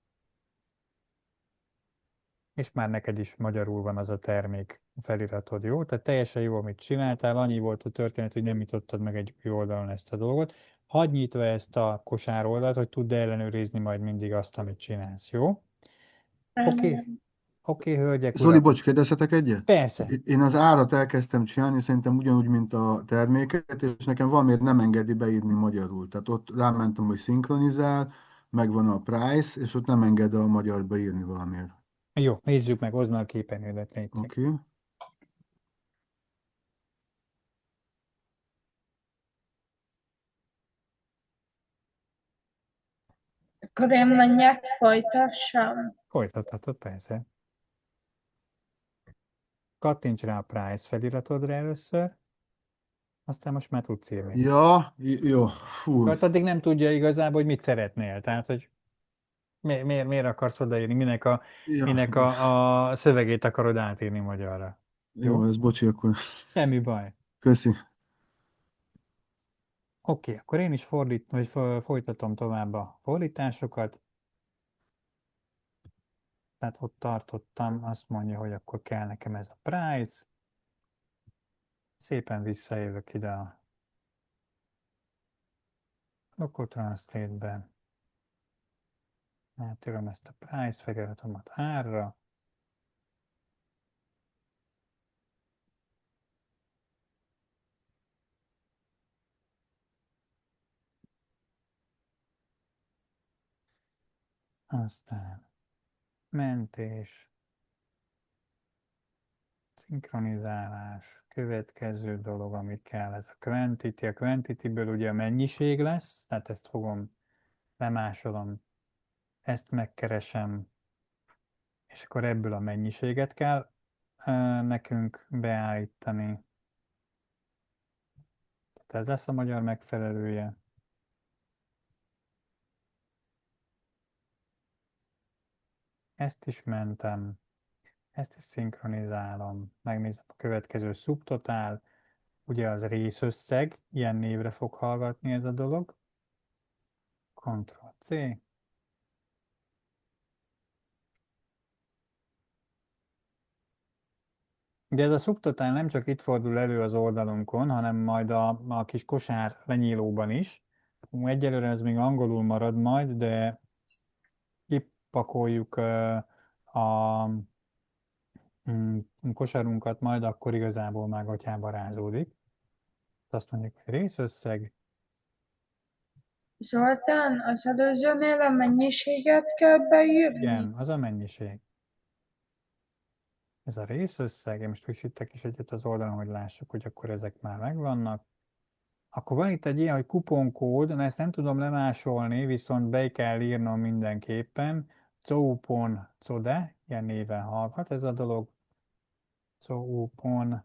És már neked is magyarul van az a termék feliratod, jó? Tehát teljesen jó, amit csináltál, annyi volt a történet, hogy nem nyitottad meg egy új oldalon ezt a dolgot. Hadd nyitva ezt a kosár oldalt, hogy tudd ellenőrizni majd mindig azt, amit csinálsz, jó? Oké, hölgyek, Zoli, urak. bocs, kérdezhetek egyet? Persze. Én az árat elkezdtem csinálni, szerintem ugyanúgy, mint a terméket, és nekem valamiért nem engedi beírni magyarul. Tehát ott rámentem, hogy szinkronizál, megvan a price, és ott nem enged a magyarba írni valamiért. Jó, nézzük meg, hozd meg a képernyődet, légy szíves. Oké. Akkor én menjek, folytassam. Folytathatod, persze. Kattints rá a price feliratodra először, aztán most már tudsz írni. Ja, jó, fú. Tehát addig nem tudja igazából, hogy mit szeretnél. Tehát, hogy miért akarsz odaírni, minek a szövegét akarod átírni magyarra. Jó, ez bocsi, akkor Semmi baj. köszi. Oké, akkor én is folytatom tovább a fordításokat. Tehát ott tartottam, azt mondja, hogy akkor kell nekem ez a price. Szépen visszajövök ide a Local Translate-be. Átírom ezt a price feliratomat árra. Aztán mentés, szinkronizálás, következő dolog, amit kell, ez a quantity. A quantity-ből ugye a mennyiség lesz, tehát ezt fogom, lemásolom, ezt megkeresem, és akkor ebből a mennyiséget kell nekünk beállítani. Tehát ez lesz a magyar megfelelője. Ezt is mentem, ezt is szinkronizálom, megnézem a következő szubtotál, ugye az részösszeg, ilyen névre fog hallgatni ez a dolog. Ctrl-C. De ez a szubtotál nem csak itt fordul elő az oldalunkon, hanem majd a kis kosár lenyílóban is. Egyelőre ez még angolul marad majd, de kipakoljuk a kosarunkat, majd akkor igazából már gatyába rázódik. Azt mondjuk, hogy részösszeg. Zoltán, az előzőnél a mennyiséget kell beírni? Igen, az a mennyiség. ez a részösszeg, én most frissítek is egyet az oldalon, hogy lássuk, hogy akkor ezek már megvannak. Akkor van itt egy ilyen, hogy kuponkód, na ezt nem tudom lemásolni, viszont be kell írnom mindenképpen. Coupon Code, ilyen néven hallgat ez a dolog. Coupon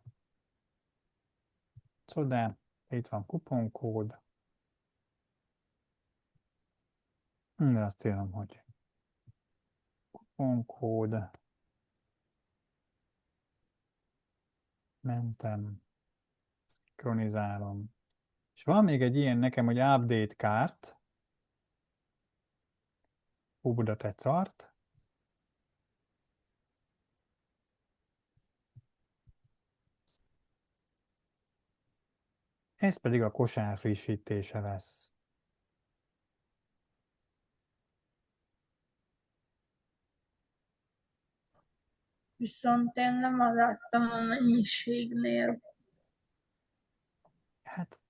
Code, itt van kuponkód. De azt írom, hogy kuponkód. Mentem, szinkronizálom. És van még egy ilyen nekem, hogy update kárt. Húbuda tetszart. Ez pedig a kosár frissítése lesz. Viszont én nem maradtam a mennyiségnél. Hát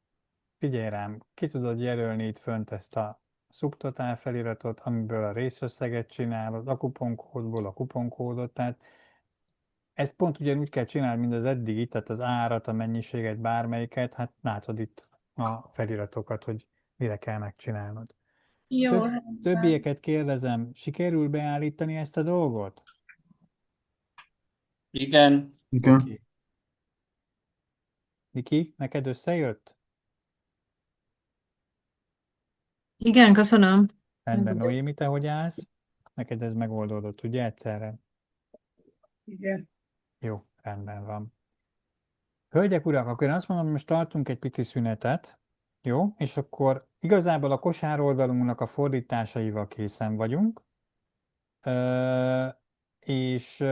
figyelj rám, ki tudod jelölni itt fönt ezt a subtotál feliratot, amiből a részösszeget csinálod, a kuponkódból a kuponkódot, tehát ezt pont ugyanúgy kell csinálni, mint az eddigi, tehát az árat, a mennyiséget, bármelyiket, hát látod itt a feliratokat, hogy mire kell megcsinálnod. Jó, rendben. Többieket kérdezem, sikerül beállítani ezt a dolgot? Igen. Igen. Niki, neked összejött? Igen, köszönöm. Rendben, Noémi, te hogy állsz? Neked ez megoldódott, ugye egyszerre? Igen. Jó, rendben van. Hölgyek, urak, akkor én azt mondom, hogy most tartunk egy pici szünetet, jó? És akkor igazából a kosár oldalunknak a fordításaival készen vagyunk, és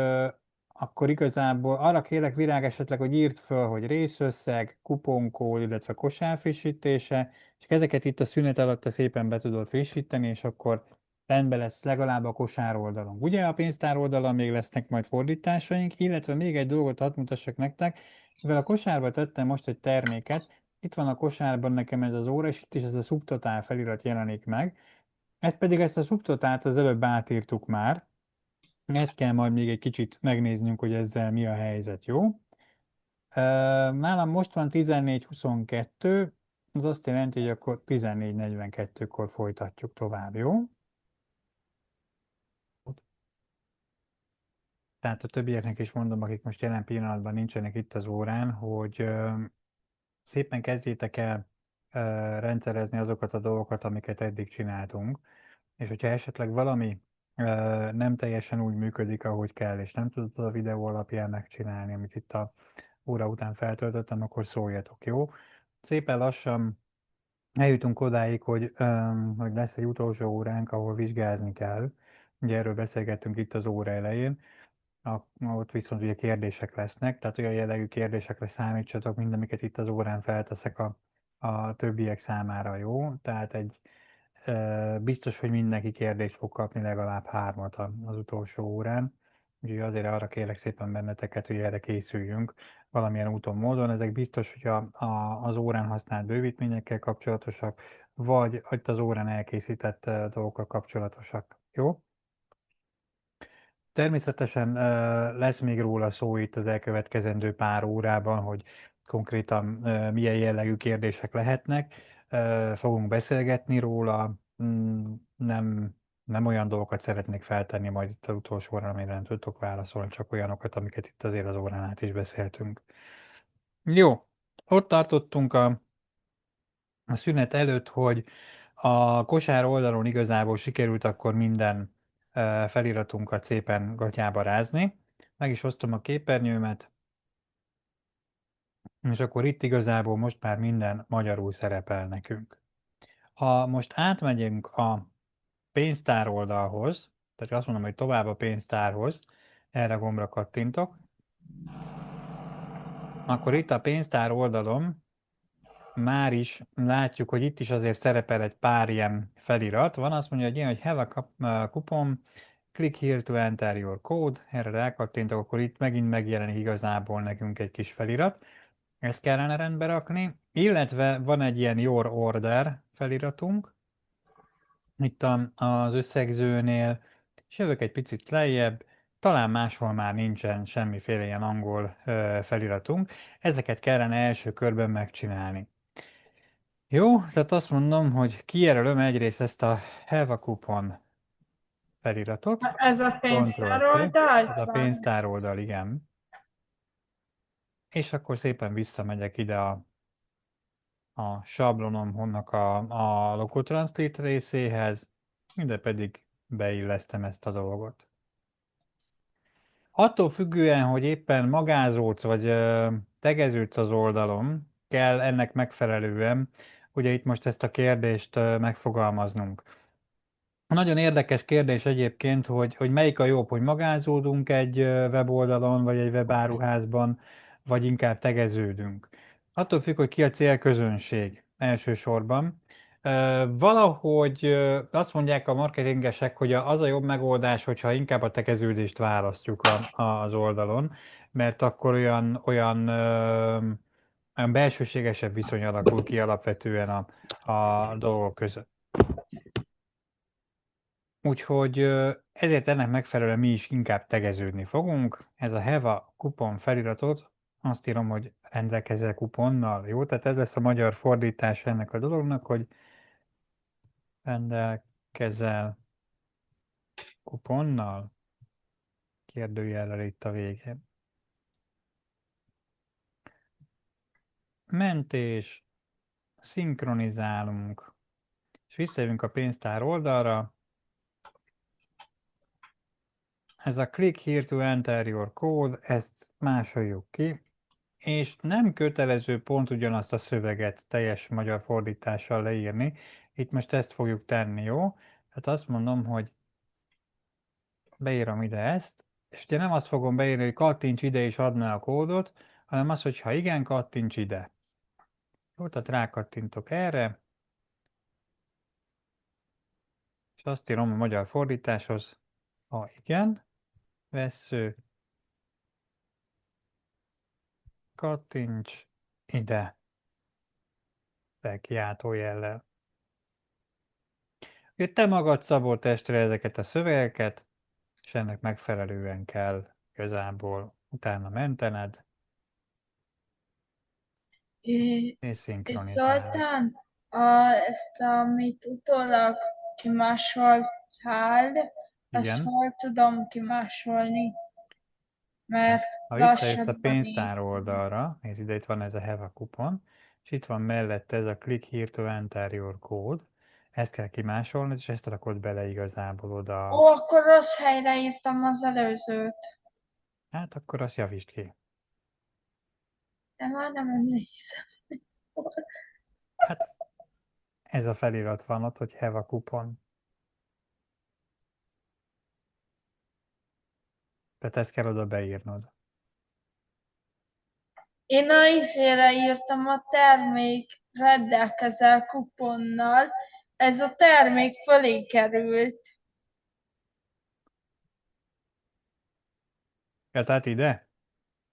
akkor igazából arra kérlek, Virág, esetleg, hogy írd föl, hogy részösszeg, kuponkód, illetve kosár frissítése, és ezeket itt a szünet alatt te szépen be tudod frissíteni, és akkor rendben lesz legalább a kosár oldalon. Ugye a pénztár oldalon még lesznek majd fordításaink, illetve még egy dolgot hadd mutassak nektek, mivel a kosárba tettem most egy terméket, itt van a kosárban nekem ez az óra, és itt is ez a subtotál felirat jelenik meg. Ezt a subtotált az előbb átírtuk már, ezt kell majd még egy kicsit megnéznünk, hogy ezzel mi a helyzet, jó? Nálam most van 14:22, az azt jelenti, hogy akkor 14:42-kor folytatjuk tovább, jó? Tehát a többieknek is mondom, akik most jelen pillanatban nincsenek itt az órán, hogy szépen kezdjétek el rendszerezni azokat a dolgokat, amiket eddig csináltunk, és hogyha esetleg valami nem teljesen úgy működik, ahogy kell, és nem tudod a videó alapján megcsinálni, amit itt a óra után feltöltöttem, akkor szóljatok, jó? Szépen lassan eljutunk odáig, hogy lesz egy utolsó óránk, ahol vizsgázni kell. Ugye erről beszélgettünk itt az óra elején, ott viszont ugye kérdések lesznek, tehát olyan jellegű kérdésekre számítsatok, mind amiket itt az órán felteszek a többiek számára, jó? Tehát biztos, hogy mindenki kérdést fog kapni, legalább 3 az utolsó órán. Úgyhogy azért arra kérlek szépen benneteket, hogy erre készüljünk valamilyen úton, módon. Ezek biztos, hogy az órán használt bővítményekkel kapcsolatosak, vagy itt az órán elkészített dolgokkal kapcsolatosak. Jó? Természetesen lesz még róla szó itt az elkövetkezendő pár órában, hogy konkrétan milyen jellegű kérdések lehetnek. Fogunk beszélgetni róla, nem olyan dolgokat szeretnék feltenni majd itt az utolsó órán, amire nem tudtok válaszolni, csak olyanokat, amiket itt azért az órán át is beszéltünk. Jó, ott tartottunk a szünet előtt, hogy a kosár oldalon igazából sikerült akkor minden feliratunkat szépen gatyába rázni. Meg is hoztam a képernyőmet, és akkor itt igazából most már minden magyarul szerepel nekünk. Ha most átmegyünk a pénztár oldalhoz, tehát azt mondom, hogy tovább a pénztárhoz, erre a gombra kattintok, akkor itt a pénztár oldalon már is látjuk, hogy itt is azért szerepel egy pár ilyen felirat. Van, azt mondja, hogy ilyen, hogy have a coupon, click here to enter your code, erre rákattintok, akkor itt megint megjelenik igazából nekünk egy kis felirat. Ezt kellene rendbe rakni, illetve van egy ilyen your order feliratunk, itt az összegzőnél, és jövök egy picit lejjebb, talán máshol már nincsen semmiféle ilyen angol feliratunk. Ezeket kellene első körben megcsinálni. Jó, tehát azt mondom, hogy kijelölöm egyrészt ezt a Have a Coupon feliratot. Ez a Ctrl-C. pénztároldal? Ez a pénztároldal, igen. És akkor szépen visszamegyek ide a sablonomnak a Logotranslate részéhez, ide pedig beillesztem ezt a dolgot. Attól függően, hogy éppen magázódsz, vagy tegeződsz az oldalon, kell ennek megfelelően, ugye itt most ezt a kérdést megfogalmaznunk. Nagyon érdekes kérdés egyébként, hogy melyik a jobb, hogy magázódunk egy weboldalon, vagy egy webáruházban, vagy inkább tegeződünk. Attól függ, hogy ki a célközönség elsősorban. Valahogy azt mondják a marketingesek, hogy az a jobb megoldás, hogyha inkább a tegeződést választjuk az oldalon, mert akkor olyan belsőségesebb viszony alakul ki alapvetően a dolgok között. Úgyhogy ezért ennek megfelelően mi is inkább tegeződni fogunk. Ez a Have a kupon feliratot, azt írom, hogy rendelkezel kuponnal, jó? Tehát ez lesz a magyar fordítás ennek a dolognak, hogy rendelkezel kuponnal, kérdőjellel itt a végén. Mentés, szinkronizálunk, és visszajövünk a pénztár oldalra. Ez a click here to enter your code, ezt másoljuk ki, és nem kötelező pont ugyanazt a szöveget teljes magyar fordítással leírni. Itt most ezt fogjuk tenni, jó? Tehát azt mondom, hogy beírom ide ezt, és ugye nem azt fogom beírni, hogy kattints ide és add meg a kódot, hanem azt, hogy ha igen, kattints ide. Jó, tehát rákattintok erre, és azt írom a magyar fordításhoz, ha igen, vessző, kattints ide, felkiáltójellel. Te magad szabol testre ezeket a szövegeket, és ennek megfelelően kell igazából utána mentened, és És szinkronizálni. Zoltán, ezt, amit utólag kimásoltál, ezt Igen, hol tudom kimásolni? Mert ha visszajössz a lassabban pénztár így. oldalra, nézd ide, itt van ez a Have a Coupon, és itt van mellette ez a Click here to enter your code, ezt kell kimásolni, és ezt rakod bele igazából oda. Ó, akkor rossz helyre írtam az előzőt. Hát akkor azt javítsd ki. De már nem emlékszem. Hát ez a felirat van ott, hogy Have a Coupon. Tehát ezt kell oda beírnod. Én a izére írtam a termék rendelkezel kuponnal. Ez a termék fölé került. Ja, tehát ide?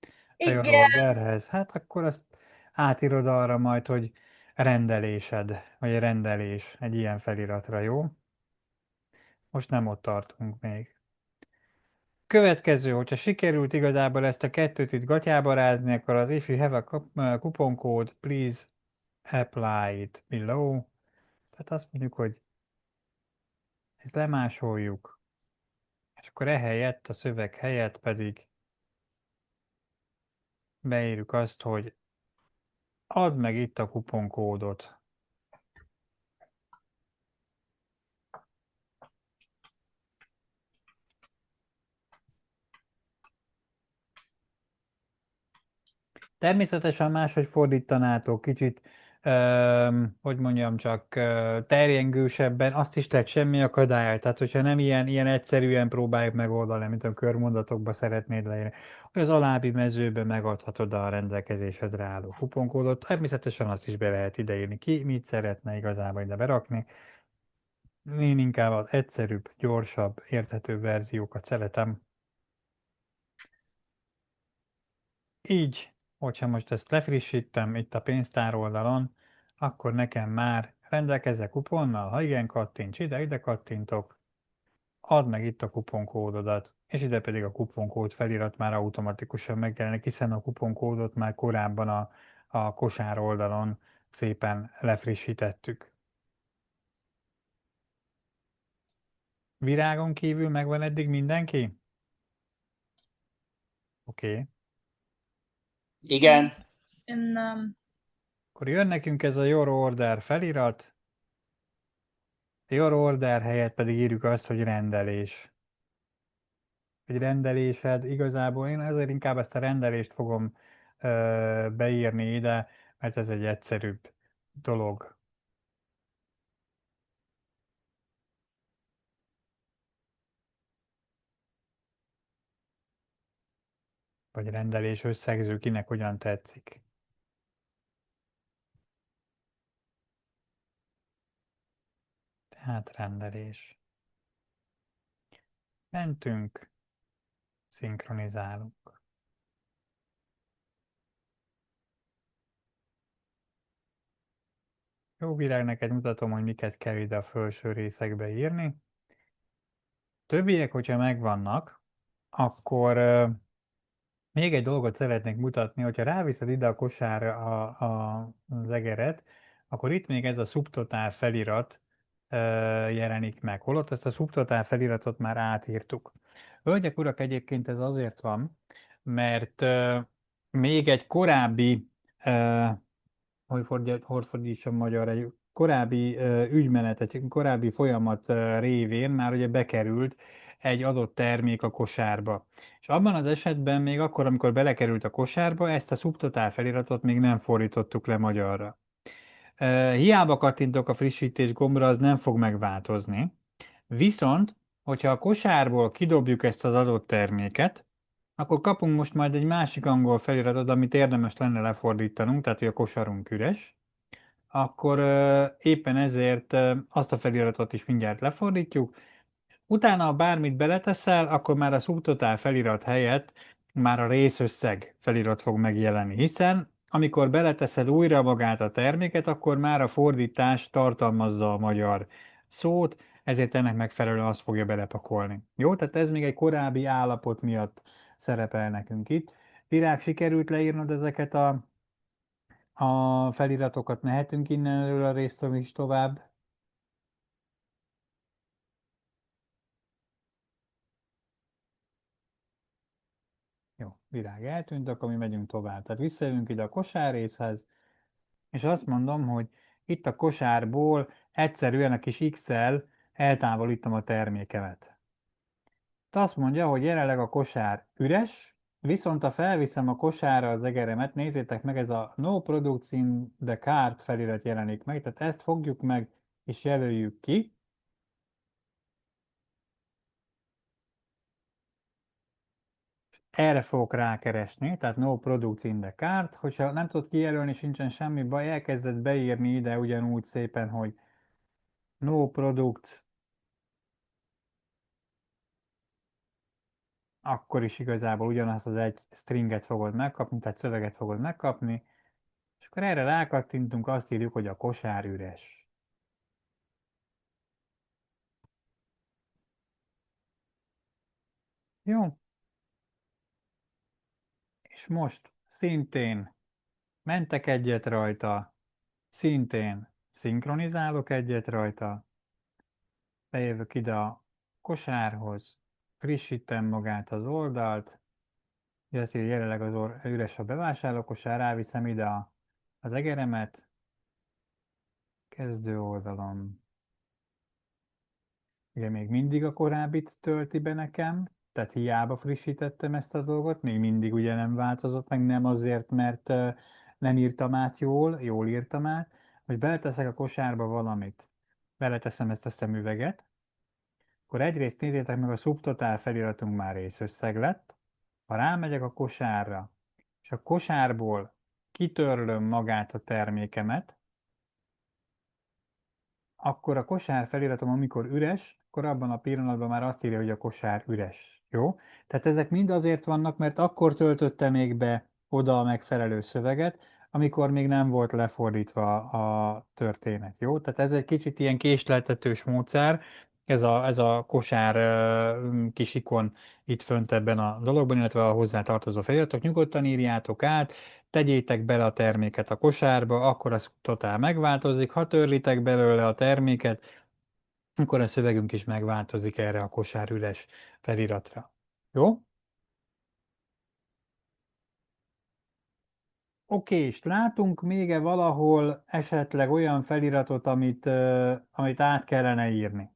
A Igen, orderhez. Hát akkor azt átírod arra majd, hogy rendelésed, vagy rendelés egy ilyen feliratra, jó? Most nem ott tartunk még. Következő, hogyha sikerült igazából ezt a kettőt itt gatyába rázni, akkor az if you have a coupon code, please apply it below. Tehát azt mondjuk, hogy ezt lemásoljuk, és akkor ehelyett, a szöveg helyett pedig beírjuk azt, hogy add meg itt a kuponkódot. Természetesen máshogy fordítanátok, kicsit, hogy mondjam, csak terjengősebben, azt is lehet, semmi akadály. Tehát, hogyha nem ilyen egyszerűen próbáljuk megoldani, mint a körmondatokba szeretnéd leírni, hogy az alábbi mezőben megadhatod a rendelkezésedre álló kuponkódot. Természetesen azt is be lehet ideírni, ki mit szeretne igazából ide berakni. Én inkább az egyszerűbb, gyorsabb, érthető verziókat szeretem. Így, hogyha most ezt lefrissítem itt a pénztár oldalon, akkor nekem már rendelkezek kuponnal, ha igen, kattints ide, ide kattintok, add meg itt a kuponkódodat, és ide pedig a kuponkód felirat már automatikusan megjelenik, hiszen a kuponkódot már korábban a kosár oldalon szépen lefrissítettük. Virágon kívül megvan eddig mindenki? Oké. Igen, Én nem. Akkor jön nekünk ez a Your Order felirat, Your Order helyett pedig írjuk azt, hogy rendelés. Egy rendelésed, igazából én ezért inkább ezt a rendelést fogom beírni ide, mert ez egy egyszerűbb dolog. Vagy rendelés összegző, kinek hogyan tetszik. Tehát rendelés. Mentünk, szinkronizálunk. Jó virág, neked mutatom, hogy miket kell ide a felső részekbe írni. Többiek, hogyha megvannak, akkor még egy dolgot szeretnék mutatni, hogyha ráviszed ide a kosárra az egeret, akkor itt még ez a szubtotál felirat jelenik meg. Holott ezt a szubtotál feliratot már átírtuk. Hölgyek, urak, egyébként ez azért van, mert még egy korábbi, hogy fordítsam magyarra, egy korábbi ügymenet, egy korábbi folyamat révén már ugye bekerült egy adott termék a kosárba. És abban az esetben még akkor, amikor belekerült a kosárba, ezt a szubtotál feliratot még nem fordítottuk le magyarra. Hiába kattintok a frissítés gombra, az nem fog megváltozni. Viszont, hogyha a kosárból kidobjuk ezt az adott terméket, akkor kapunk most majd egy másik angol feliratot, amit érdemes lenne lefordítanunk, tehát hogy a kosarunk üres. Akkor éppen ezért azt a feliratot is mindjárt lefordítjuk. Utána, ha bármit beleteszel, akkor már a szubtotál felirat helyett már a részösszeg felirat fog megjelenni, hiszen amikor beleteszed újra magát a terméket, akkor már a fordítás tartalmazza a magyar szót, ezért ennek megfelelően azt fogja belepakolni. Jó, tehát ez még egy korábbi állapot miatt szerepel nekünk itt. Virág, sikerült leírnod ezeket a feliratokat? Mehetünk innen elől a résztől is tovább? Jó, virág eltűnt, akkor mi megyünk tovább. Tehát visszajövünk ide a kosárrészhez, és azt mondom, hogy itt a kosárból egyszerűen a kis X-el eltávolítom a termékemet. Itt azt mondja, hogy jelenleg a kosár üres, viszont ha felviszem a kosárra az egeremet, nézzétek meg, ez a No Products in the Cart felirat jelenik meg, tehát ezt fogjuk meg és jelöljük ki. Erre fogok rákeresni, tehát No Products in the Cart. Hogyha nem tudod kijelölni, sincsen semmi baj, elkezded beírni ide ugyanúgy szépen, hogy No Products, akkor is igazából ugyanazt az egy stringet fogod megkapni, tehát szöveget fogod megkapni, és akkor erre rákattintunk, azt írjuk, hogy a kosár üres. Jó. És most szintén mentek egyet rajta, szintén szinkronizálok egyet rajta, bejövök ide a kosárhoz, frissítem magát az oldalt, ugye azt írja, jelenleg az üres a bevásárlókosár, ráviszem ide az egeremet, kezdő oldalon. Ugye még mindig a korábbit tölti be nekem, tehát hiába frissítettem ezt a dolgot, még mindig ugye nem változott meg, nem azért, mert nem írtam át jól írtam át, hogy beleteszek a kosárba valamit. Beleteszem ezt a szemüveget, akkor egyrészt nézzétek meg, a szubtotál feliratunk már részösszeg lett. Ha rámegyek a kosárra, és a kosárból kitörlöm magát a termékemet, akkor a kosár feliratom, amikor üres, akkor abban a pillanatban már azt írja, hogy a kosár üres. Jó? Tehát ezek mind azért vannak, mert akkor töltötte még be oda a megfelelő szöveget, amikor még nem volt lefordítva a történet. Jó? Tehát ez egy kicsit ilyen késleltetős módszer, ez a kosár kis ikon itt fönt ebben a dologban, illetve a hozzá tartozó feliratok, nyugodtan írjátok át, tegyétek bele a terméket a kosárba, akkor az totál megváltozik, ha törlitek belőle a terméket, akkor a szövegünk is megváltozik erre a kosár üres feliratra. Jó? Oké, és látunk még valahol esetleg olyan feliratot, amit át kellene írni?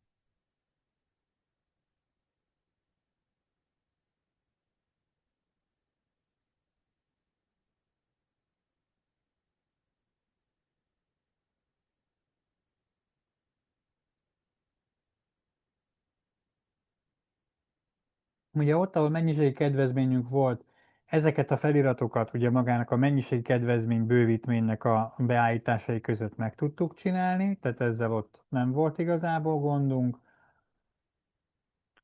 Ugye ott, ahol mennyiségi kedvezményünk volt, ezeket a feliratokat ugye magának a mennyiségi kedvezmény bővítménynek a beállításai között meg tudtuk csinálni, tehát ezzel ott nem volt igazából gondunk.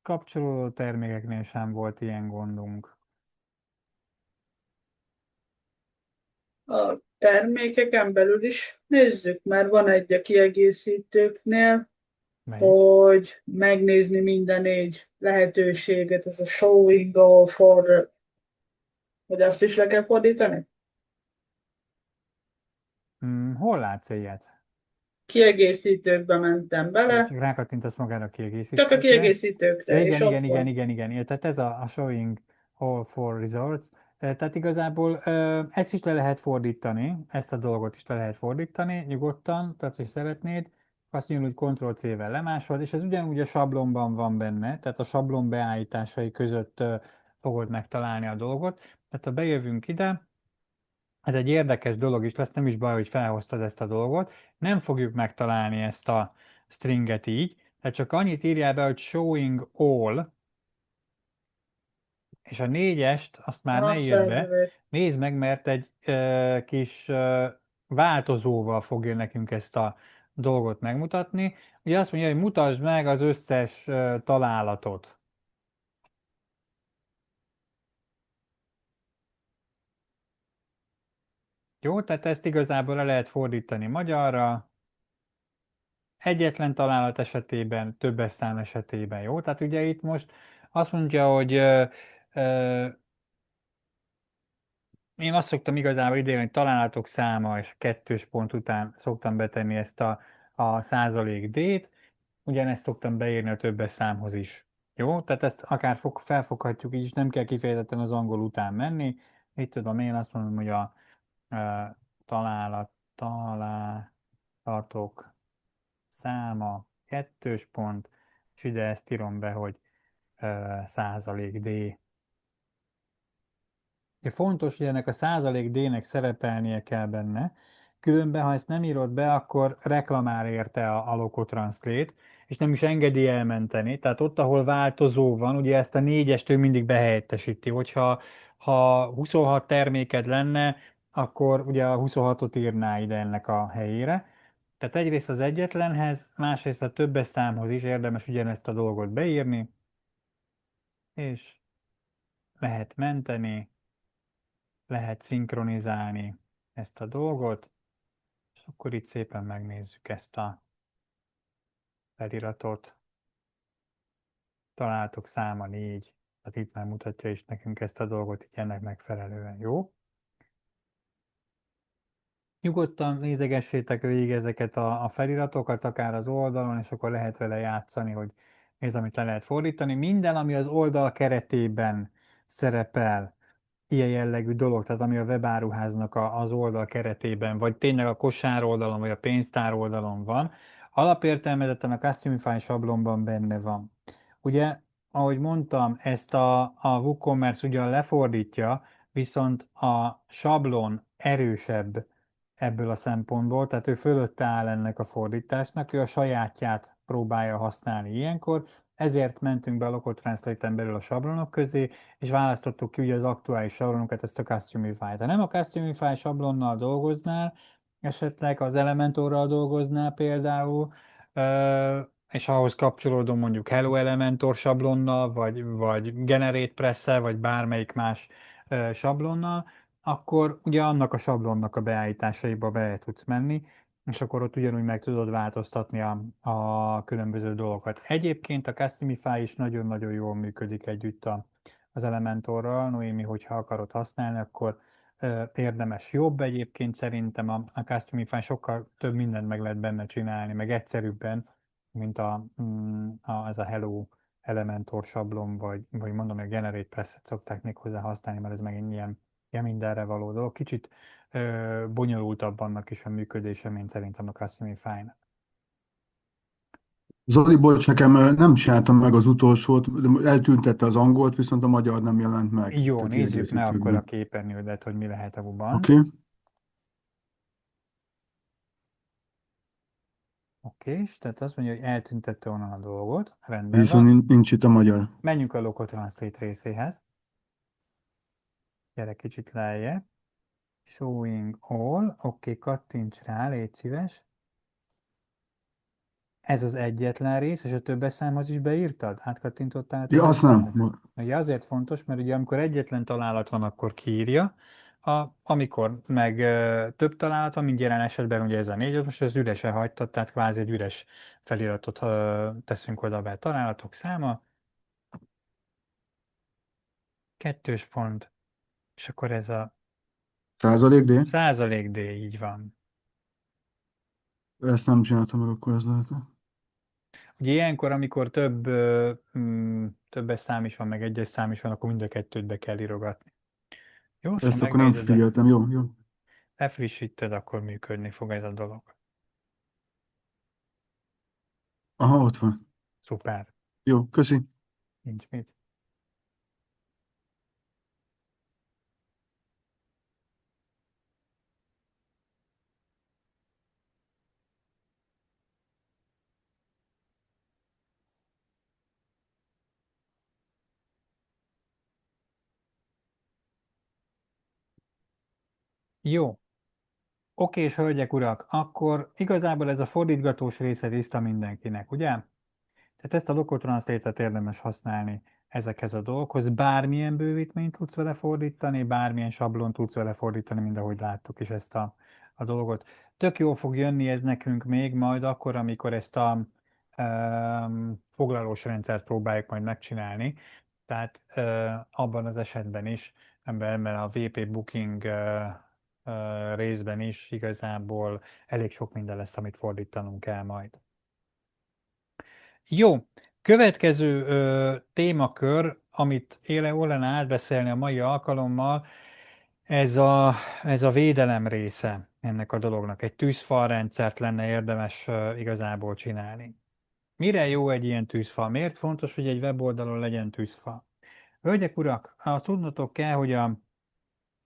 Kapcsolódó termékeknél sem volt ilyen gondunk. A termékeken belül is nézzük, mert van egy a kiegészítőknél, Melyik? hogy megnézni minden 4 lehetőséget, ez a showing all for, hogy azt is le kell fordítani? Hol látsz ilyet? Kiegészítőkbe mentem bele, Csak rákattintasz magára a csak kiegészítőkre. a kiegészítőkre, Ja, és igen, ott igen, igen, van. igen, igen. Tehát ez a showing all for results. Tehát igazából ezt is le lehet fordítani, ezt a dolgot is le lehet fordítani nyugodtan, tehát hogy szeretnéd, azt mondjuk, hogy Ctrl-C-vel lemásolod, és ez ugyanúgy a sablonban van benne, tehát a sablon beállításai között fogod megtalálni a dolgot. Tehát ha bejövünk ide, ez egy érdekes dolog is lesz, nem is baj, hogy felhoztad ezt a dolgot, nem fogjuk megtalálni ezt a stringet így, tehát csak annyit írjál be, hogy showing all, és a 4-est azt már ne írd be, nézd meg, mert egy kis változóval fogja nekünk ezt a dolgot megmutatni. Ugye azt mondja, hogy mutasd meg az összes találatot. Jó, tehát ezt igazából le lehet fordítani magyarra, egyetlen találat esetében, többes szám esetében, jó? Tehát ugye itt most azt mondja, hogy én azt szoktam igazából idején, hogy találatok száma és kettős pont után szoktam betenni ezt a százalék D-t, ugyanezt szoktam beírni a többes számhoz is. Jó? Tehát ezt akár felfoghatjuk így is, nem kell kifejezetten az angol után menni. Itt tudom, én azt mondom, hogy a találatok száma kettős pont, és ide ezt írom be, hogy százalék D. Fontos, hogy ennek a százalék D-nek szerepelnie kell benne, különben, ha ezt nem írod be, akkor reklamál érte a Locotranslate, és nem is engedi elmenteni. Tehát ott, ahol változó van, ugye ezt a 4-est ő mindig behelyettesíti, ha 26 terméked lenne, akkor ugye a 26-ot írná ide ennek a helyére. Tehát egyrészt az egyetlenhez, másrészt a többes számhoz is érdemes ugyanezt a dolgot beírni, és lehet menteni, lehet szinkronizálni ezt a dolgot, és akkor itt szépen megnézzük ezt a feliratot. Találtok száma 4, tehát itt már mutatja is nekünk ezt a dolgot, így ennek megfelelően, jó? Nyugodtan nézegessétek végig ezeket a feliratokat, akár az oldalon, és akkor lehet vele játszani, hogy ez, amit le lehet fordítani. Minden, ami az oldal keretében szerepel, ilyen jellegű dolog, tehát ami a webáruháznak az oldal keretében, vagy tényleg a kosár oldalon, vagy a pénztár oldalon van, alapértelmezetten a Customify sablonban benne van. Ugye, ahogy mondtam, ezt a WooCommerce ugyan lefordítja, viszont a sablon erősebb ebből a szempontból, tehát ő fölötte áll ennek a fordításnak, ő a sajátját próbálja használni ilyenkor, ezért mentünk be a Local Translate-en belül a sablonok közé, és választottuk ki ugye az aktuális sablonokat, ezt a Customify-t. Ha nem a Customify sablonnal dolgoznál, esetleg az Elementorral dolgoznál például, és ahhoz kapcsolódom mondjuk Hello Elementor sablonnal, vagy Generate Press-szel, vagy bármelyik más sablonnal, akkor ugye annak a sablonnak a beállításaiba bele tudsz menni, és akkor ott ugyanúgy meg tudod változtatni a különböző dolgokat. Egyébként a Customify is nagyon-nagyon jól működik együtt az Elementorral. Noémi, hogyha akarod használni, akkor érdemes. Jobb egyébként szerintem a Customify, sokkal több mindent meg lehet benne csinálni, meg egyszerűbben, mint ez a Hello Elementor sablon, vagy mondom, hogy a Generate Preset szokták még hozzá használni, mert ez megint ilyen mindenre való dolog. Kicsit bonyolultabb annak is a működése, mint szerintem a Customify-nak. Zoli, bocs, nekem nem csináltam meg az utolsót, eltüntette az angolt, viszont a magyar nem jelent meg. Jó, tehát nézzük meg akkor a kiegészítőkben. képernyődet, hogy mi lehet abban. Oké, Oké, és tehát azt mondja, hogy eltüntette onnan a dolgot, rendben viszont van. nincs itt a magyar. Menjünk a Local Translate részéhez. Gyere kicsit lejjebb. Showing all, oké, kattints rá, légy szíves. Ez az egyetlen rész, és a többes számhoz is beírtad? Átkattintottál a Ja, többes azt nem. számra? Ugye azért fontos, mert ugye amikor egyetlen találat van, akkor kiírja, amikor meg több találat van, mint jelen esetben ugye ez a 4, most ez üresen hagytad, tehát kvázi egy üres feliratot teszünk oda be. Találatok száma, 2 pont, és akkor ez a Százalék D? százalék D, így van. Ezt nem csináltam meg, akkor ez lehet. Ugye ilyenkor, amikor többes szám is van, meg egyes szám is van, akkor mind a kettőt be kell írogatni. Jó, ha Ezt akkor nem megnézed, figyeltem, jó, jó. befrissíted, akkor működni fog ez a dolog. Aha, ott van. Szuper, Jó, köszi. nincs mit. Jó, oké, és hölgyek, urak, akkor igazából ez a fordítgatós része tiszta mindenkinek, ugye? Tehát ezt a Local Translate-et érdemes használni ezekhez a dolgokhoz. Bármilyen bővítményt tudsz vele fordítani, bármilyen sablon tudsz vele fordítani, mint ahogy láttuk is ezt a dolgot. Tök jól fog jönni ez nekünk még majd akkor, amikor ezt a foglalós rendszert próbáljuk majd megcsinálni. Tehát abban az esetben is, ebben a VP Booking részben is igazából elég sok minden lesz, amit fordítanunk kell majd. Jó, következő témakör, amit éle lenne átbeszélni a mai alkalommal, ez a védelem része ennek a dolognak. Egy tűzfalrendszert lenne érdemes igazából csinálni. Mire jó egy ilyen tűzfal? Miért fontos, hogy egy weboldalon legyen tűzfal? Hölgyek, urak, azt tudnotok kell, hogy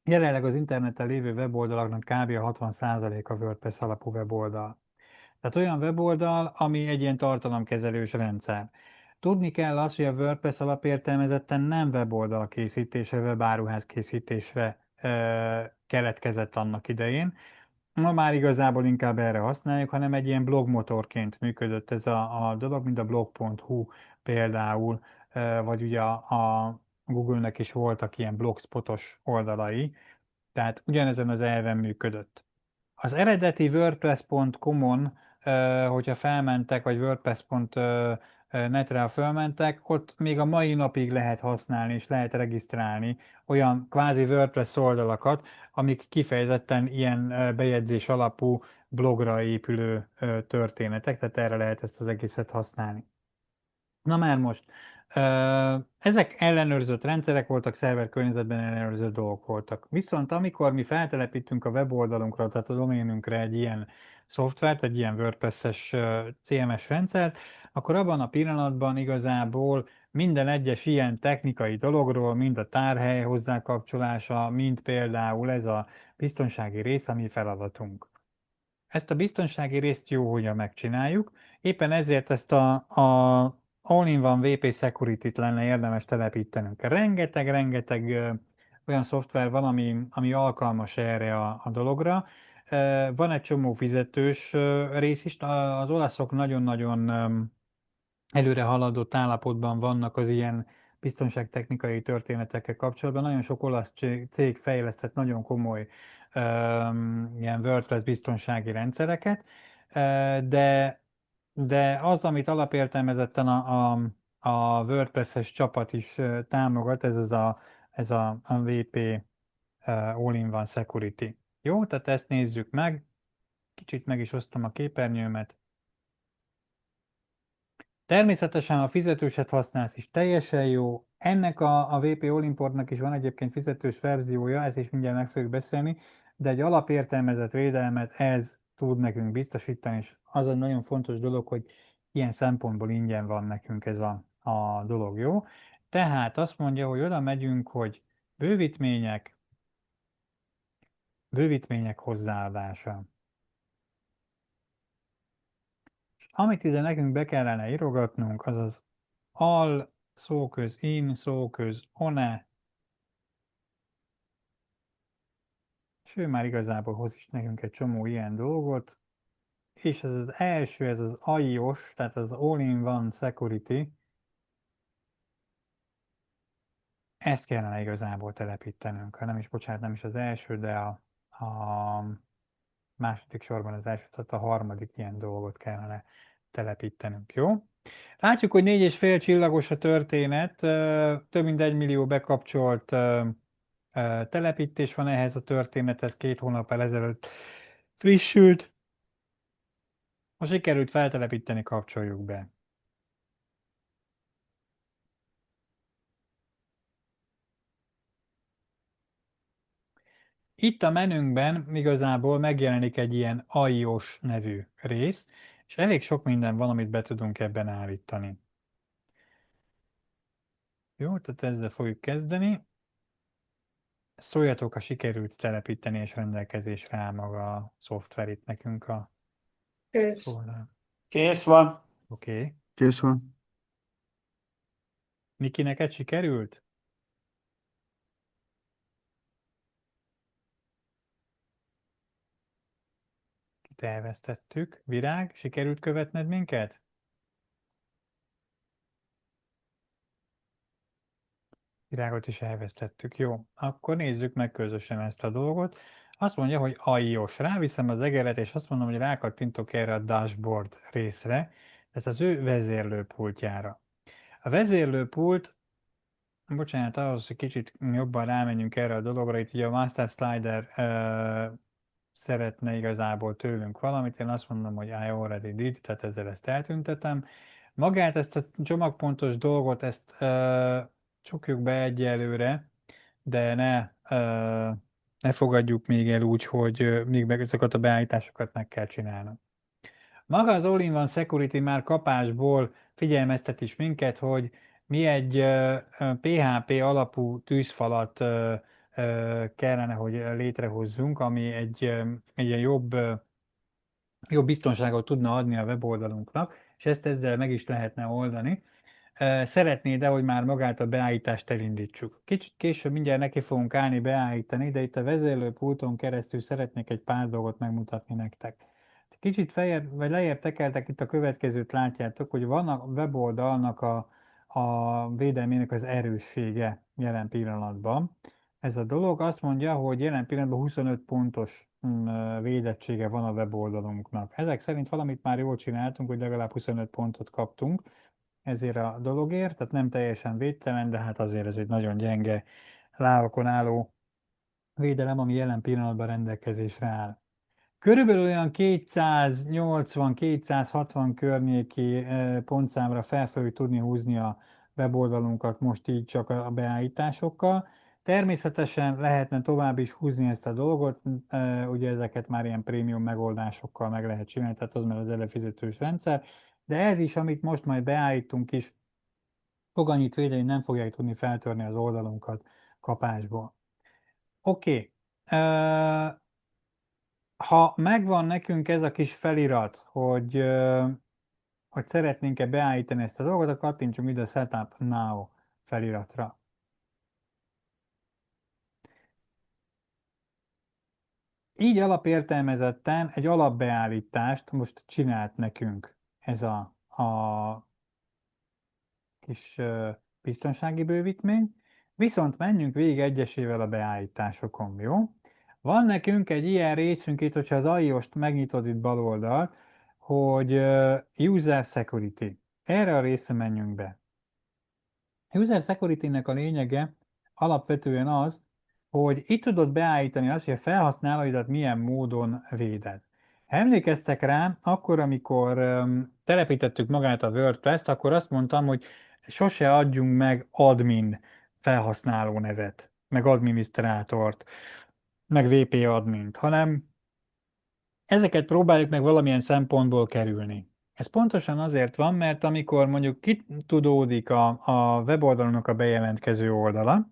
jelenleg az interneten lévő weboldalaknak kb. A 60% a WordPress alapú weboldal. Tehát olyan weboldal, ami egy ilyen tartalomkezelős rendszer. Tudni kell azt, hogy a WordPress alapértelmezetten nem weboldal készítésre, webáruház készítésre keletkezett annak idején. Ma már igazából inkább erre használjuk, hanem egy ilyen blogmotorként működött ez a dolog, mint a blog.hu például, vagy ugye a Google-nek is voltak ilyen blogspotos oldalai, tehát ugyanezen az elven működött. Az eredeti WordPress.com-on, hogyha felmentek, vagy WordPress.net-re, ha felmentek, ott még a mai napig lehet használni, és lehet regisztrálni olyan kvázi WordPress oldalakat, amik kifejezetten ilyen bejegyzés alapú blogra épülő történetek, tehát erre lehet ezt az egészet használni. Na már most, ezek ellenőrzött rendszerek voltak, szerver környezetben ellenőrzött dolgok voltak. Viszont amikor mi feltelepítünk a weboldalunkra, tehát a doménünkre egy ilyen szoftvert, egy ilyen WordPress-es CMS rendszert, akkor abban a pillanatban igazából minden egyes ilyen technikai dologról, mind a tárhely hozzákapcsolása, mind például ez a biztonsági rész, a mi feladatunk. Ezt a biztonsági részt jó, hogyan megcsináljuk. Éppen ezért ezt a All-in-One VP Security-t lenne érdemes telepítenünk. Rengeteg olyan szoftver van, ami alkalmas erre a dologra. Van egy csomó fizetős rész is. Az olaszok nagyon-nagyon előre haladott állapotban vannak az ilyen biztonságtechnikai történetekkel kapcsolatban. Nagyon sok olasz cég fejlesztett nagyon komoly ilyen ilyen WordPress biztonsági rendszereket, de az, amit alapértelmezetten a WordPress-es csapat is támogat, ez a WP All-in-One Security. Jó, tehát ezt nézzük meg. Kicsit meg is osztom a képernyőmet. Természetesen, ha fizetőset használsz is teljesen jó. Ennek a WP All-Importnak is van egyébként fizetős verziója, ezt is mindjárt meg fogjuk beszélni, de egy alapértelmezett védelmet ez tud nekünk biztosítani, és az egy nagyon fontos dolog, hogy ilyen szempontból ingyen van nekünk ez a dolog, jó? Tehát azt mondja, hogy oda megyünk, hogy bővítmények hozzáadása. És amit ide nekünk be kellene írogatnunk, az az al szóköz in, szóköz one, és ő már igazából hoz is nekünk egy csomó ilyen dolgot, és ez az első, ez az AIOS, tehát az All-in-One Security, ezt kellene igazából telepítenünk, nem is az első, de a második sorban az első, tehát a harmadik ilyen dolgot kellene telepítenünk, jó? Látjuk, hogy 4,5 csillagos a történet, több mint 1 millió bekapcsolt telepítés van ehhez a történethez, 2 hónappal ezelőtt frissült. Ha sikerült feltelepíteni, kapcsoljuk be. Itt a menünkben igazából megjelenik egy ilyen AIOS nevű rész, és elég sok minden van, amit be tudunk ebben állítani. Jó, tehát ezzel fogjuk kezdeni. Szóljatok, ha sikerült telepíteni és rendelkezésre áll maga a szoftver itt nekünk a Kész. oldalon. Kész van. Oké. Kész van. Niki, neked sikerült? Itt elvesztettük. Virág, sikerült követned minket? Virágot is elvesztettük. Jó, akkor nézzük meg közösen ezt a dolgot. Azt mondja, hogy AIOS. Ráviszem az egeret, és azt mondom, hogy rákattintok erre a dashboard részre, tehát az ő vezérlőpultjára. A vezérlőpult, bocsánat, ahhoz, hogy kicsit jobban rámenjünk erre a dologra, itt ugye a Master Slider szeretne igazából tőlünk valamit, én azt mondom, hogy I already did, tehát ezzel ezt eltüntetem. Magát ezt a csomagpontos dolgot, ezt csukjuk be egyelőre, de ne fogadjuk még el úgy, hogy még meg ezeket a beállításokat meg kell csinálnunk. Maga az All-in-One Security már kapásból figyelmeztet is minket, hogy mi egy PHP alapú tűzfalat kellene, hogy létrehozzunk, ami egy ilyen jobb biztonságot tudna adni a weboldalunknak, és ezt ezzel meg is lehetne oldani. Szeretnéd-e, hogy már magát a beállítást elindítsuk? Kicsit később mindjárt neki fogunk állni beállítani, de itt a vezérlőpulton keresztül szeretnék egy pár dolgot megmutatni nektek. Kicsit vagy lejjebb tekeltek, itt a következőt látjátok, hogy van a weboldalnak a védelmének az erőssége jelen pillanatban. Ez a dolog azt mondja, hogy jelen pillanatban 25 pontos védettsége van a weboldalunknak. Ezek szerint valamit már jól csináltunk, hogy legalább 25 pontot kaptunk ezért a dologért, tehát nem teljesen védtelen, de hát azért ez egy nagyon gyenge lábakon álló védelem, ami jelen pillanatban rendelkezésre áll. Körülbelül olyan 280-260 környéki pontszámra fel fogjuk tudni húzni a weboldalunkat most így csak a beállításokkal. Természetesen lehetne tovább is húzni ezt a dolgot, ugye ezeket már ilyen prémium megoldásokkal meg lehet csinálni, tehát az már az előfizetős rendszer, de ez is, amit most majd beállítunk is, fog annyit védeni, hogy nem fogják tudni feltörni az oldalunkat kapásból. Oké. Ha megvan nekünk ez a kis felirat, hogy szeretnénk-e beállítani ezt a dolgot, akkor kattintsunk ide a Setup Now feliratra. Így alapértelmezetten egy alapbeállítást most csinált nekünk ez a kis biztonsági bővítmény, viszont menjünk végig egyesével a beállításokon, jó? Van nekünk egy ilyen részünk itt, hogyha az iOS-t megnyitod itt bal oldalt, hogy User Security. Erre a részre menjünk be. User Security-nek a lényege alapvetően az, hogy itt tudod beállítani azt, hogy a felhasználóidat milyen módon véded. Ha emlékeztek rá, akkor, amikor telepítettük magát a WordPress-t, akkor azt mondtam, hogy sose adjunk meg admin felhasználó nevet, meg adminisztrátort, meg VP admint, hanem ezeket próbáljuk meg valamilyen szempontból kerülni. Ez pontosan azért van, mert amikor mondjuk kitudódik a weboldalunknak a bejelentkező oldala,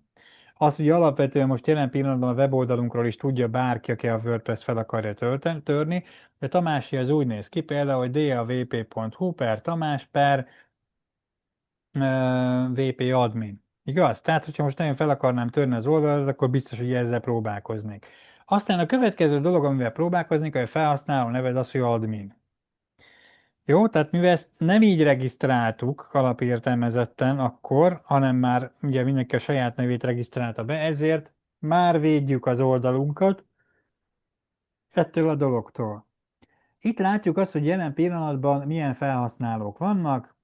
az ugye alapvetően most jelen pillanatban a weboldalunkról is tudja bárki, aki a WordPress fel akarja törni, de Tamási az úgy néz ki például, hogy davp.hu per Tamás per VP admin. Igaz? Tehát, hogyha most nagyon fel akarnám törni az oldalat, akkor biztos, hogy ezzel próbálkoznék. Aztán a következő dolog, amivel próbálkoznék, hogy a felhasználó neved az, hogy admin. Jó, tehát mivel ezt nem így regisztráltuk alapértelmezetten akkor, hanem már ugye mindenki a saját nevét regisztrálta be, ezért már védjük az oldalunkat ettől a dologtól. Itt látjuk azt, hogy jelen pillanatban milyen felhasználók vannak,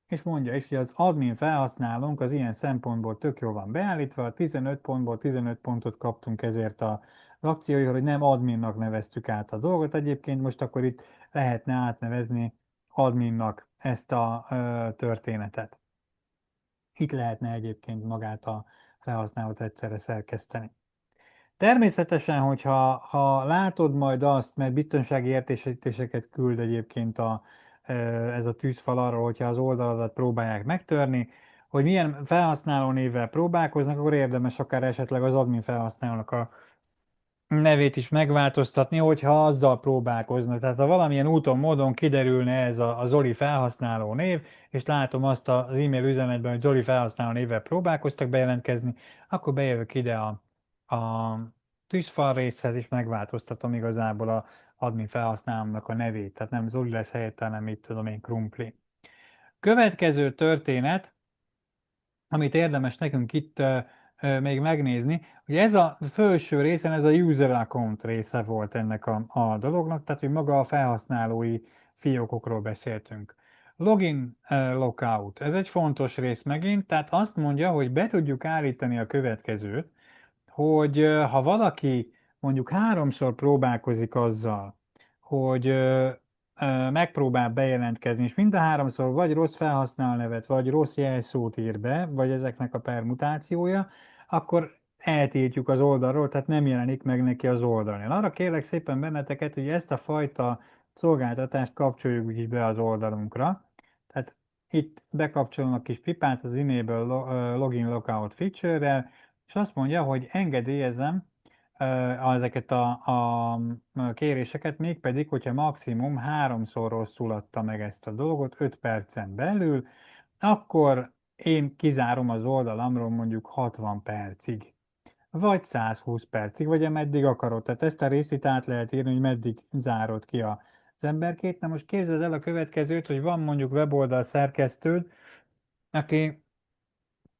és mondja is, hogy az admin felhasználónk az ilyen szempontból tök jól van beállítva, 15 pontból 15 pontot kaptunk ezért az akcióért, hogy nem adminnak neveztük át a dolgot. Egyébként most akkor itt lehetne átnevezni adminnak ezt a történetet. Itt lehetne egyébként magát a felhasználót egyszerre szerkeszteni. Természetesen, hogyha látod majd azt, mert biztonsági értesítéseket küld egyébként ez a tűzfal arról, hogyha az oldaladat próbálják megtörni, hogy milyen felhasználó névvel próbálkoznak, akkor érdemes akár esetleg az admin felhasználónak a nevét is megváltoztatni, hogyha azzal próbálkoznak. Tehát ha valamilyen úton, módon kiderülne ez a Zoli felhasználó név, és látom azt az e-mail üzenetben, hogy Zoli felhasználó névvel próbálkoztak bejelentkezni, akkor bejövök ide a tűzfal részhez, és megváltoztatom igazából az admin felhasználónak a nevét. Tehát nem Zoli lesz helyette, hanem itt tudom én Krumpli. Következő történet, amit érdemes nekünk itt még megnézni, hogy ez a felső részen, ez a user account része volt ennek a dolognak, tehát hogy maga a felhasználói fiókokról beszéltünk. Login, logout, ez egy fontos rész megint, tehát azt mondja, hogy be tudjuk állítani a következőt, hogy ha valaki mondjuk 3-szor próbálkozik azzal, hogy megpróbál bejelentkezni, és mind a 3-szor vagy rossz felhasználónevet, vagy rossz jelszót ír be, vagy ezeknek a permutációja, akkor eltiltjuk az oldalról, tehát nem jelenik meg neki az oldalon. Én arra kérlek szépen benneteket, hogy ezt a fajta szolgáltatást kapcsoljuk is be az oldalunkra. Tehát itt bekapcsolom a kis pipát az Enable Login Logout feature-rel, és azt mondja, hogy engedélyezem ezeket a kéréseket, mégpedig, hogyha maximum 3-szor rosszul adta meg ezt a dolgot 5 percen belül, akkor én kizárom az oldalamról mondjuk 60 percig, vagy 120 percig, vagy ameddig akarod. Tehát ezt a részét át lehet írni, hogy meddig zárod ki az emberkét. Na most képzeld el a következőt, hogy van mondjuk weboldal szerkesztőd, aki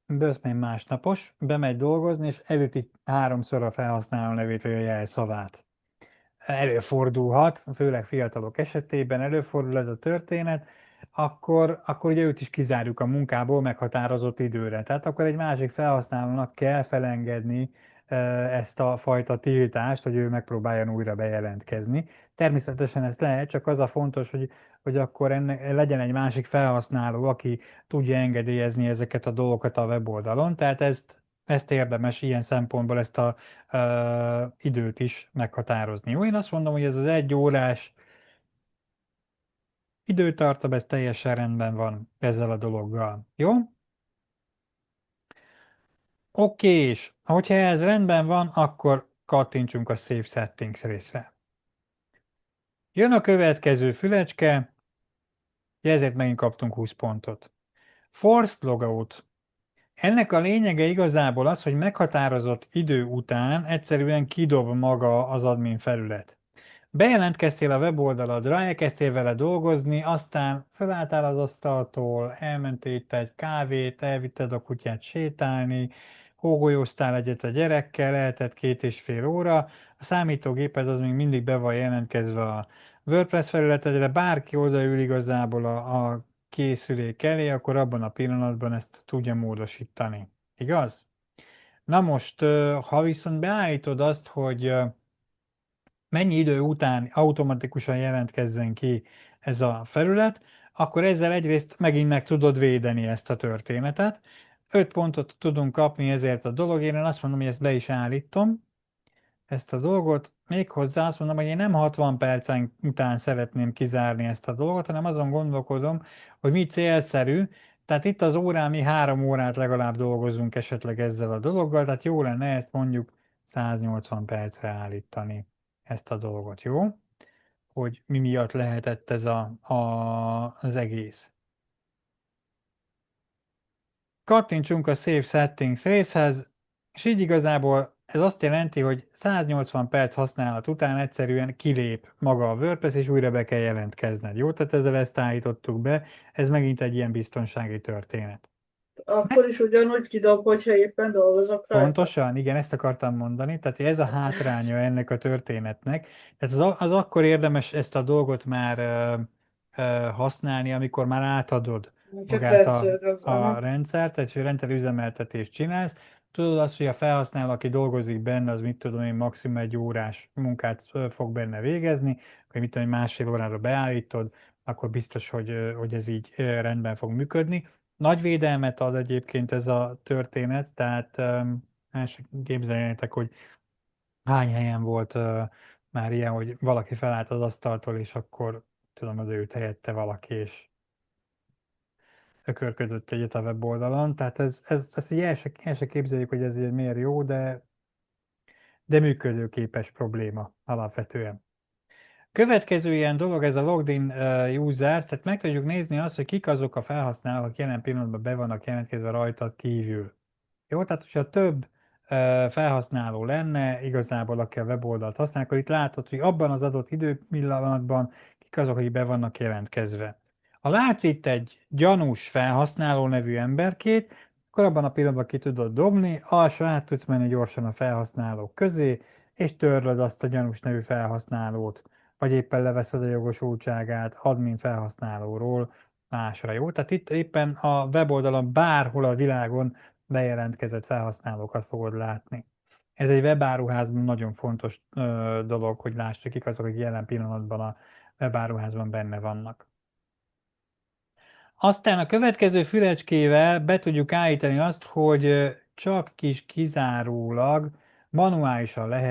böszmén másnapos, bemegy dolgozni, és elüti 3-szor a felhasználó nevét vagy a jelszavát. Előfordulhat, főleg fiatalok esetében előfordul ez a történet, akkor ugye őt is kizárjuk a munkából meghatározott időre. Tehát akkor egy másik felhasználónak kell felengedni ezt a fajta tiltást, hogy ő megpróbáljon újra bejelentkezni. Természetesen ez lehet, csak az a fontos, hogy akkor legyen egy másik felhasználó, aki tudja engedélyezni ezeket a dolgokat a weboldalon. Tehát ezt érdemes ilyen szempontból ezt a időt is meghatározni. Jó, én azt mondom, hogy ez az 1 órás időtartam, ez teljesen rendben van ezzel a dologgal. Jó? Oké, és hogyha ez rendben van, akkor kattintsunk a Save Settings részre. Jön a következő fülecske, ezért megint kaptunk 20 pontot. Forced Logout. Ennek a lényege igazából az, hogy meghatározott idő után egyszerűen kidob maga az admin felület. Bejelentkeztél a weboldaladra, elkezdtél vele dolgozni, aztán felálltál az asztaltól, elmentél itt egy kávét, elvitted a kutyát sétálni, hógolyóztál egyet a gyerekkel, eltett 2,5 óra, a számítógéped az még mindig be van jelentkezve a WordPress felületedre, bárki odaül igazából a készülék elé, akkor abban a pillanatban ezt tudja módosítani. Igaz? Na most, ha viszont beállítod azt, hogy mennyi idő után automatikusan jelentkezzen ki ez a felület, akkor ezzel egyrészt megint meg tudod védeni ezt a történetet. 5 pontot tudunk kapni ezért a dologért, én azt mondom, hogy ezt be is állítom, ezt a dolgot. Méghozzá azt mondom, hogy én nem 60 percen után szeretném kizárni ezt a dolgot, hanem azon gondolkodom, hogy mi célszerű. Tehát itt az órán mi 3 órát legalább dolgozunk esetleg ezzel a dologgal, tehát jó lenne ezt mondjuk 180 percre állítani, ezt a dolgot, jó? Hogy mi miatt lehetett ez az egész. Kattintsunk a Save Settings részhez, és így igazából ez azt jelenti, hogy 180 perc használat után egyszerűen kilép maga a WordPress, és újra be kell jelentkezned. Jó? Tehát ezzel ezt állítottuk be, ez megint egy ilyen biztonsági történet. Akkor is ugyanúgy kidob, hogyha éppen dolgozok rajta. Pontosan, igen, ezt akartam mondani, tehát ez a hátránya ennek a történetnek. Tehát az akkor érdemes ezt a dolgot már használni, amikor már átadod Csak magát rendszerre, a rendszert, tehát rendszerüzemeltetést csinálsz. Tudod azt, hogy a felhasználó, aki dolgozik benne, az mit tudom én, maximum 1 órás munkát fog benne végezni, akkor mit tudom én, 1,5 órára beállítod, akkor biztos, hogy ez így rendben fog működni. Nagy védelmet ad egyébként ez a történet, tehát képzeljétek, hogy hány helyen volt már ilyen, hogy valaki felállt az asztaltól, és akkor tudom, az őt helyette valaki, és ökörködött egyet a weboldalon. Tehát ezt ugye el se képzeljük, hogy ez miért jó, de működőképes probléma alapvetően. Következő ilyen dolog, ez a logged in users, tehát meg tudjuk nézni azt, hogy kik azok a felhasználók, akik jelen pillanatban be vannak jelentkezve rajta kívül. Jó, tehát hogyha több felhasználó lenne, igazából aki a weboldalt használ, akkor itt látod, hogy abban az adott időpillanatban kik azok, akik be vannak jelentkezve. Ha látsz itt egy gyanús felhasználó nevű emberkét, akkor abban a pillanatban ki tudod dobni, alsó át tudsz menni gyorsan a felhasználók közé, és törlöd azt a gyanús nevű felhasználót, vagy éppen leveszed a jogosultságát admin felhasználóról másra, jó? Tehát itt éppen a weboldalon bárhol a világon bejelentkezett felhasználókat fogod látni. Ez egy webáruházban nagyon fontos dolog, hogy lássuk, kik azok, akik jelen pillanatban a webáruházban benne vannak. Aztán a következő fülecskével be tudjuk állítani azt, hogy csak kizárólag manuálisan lehet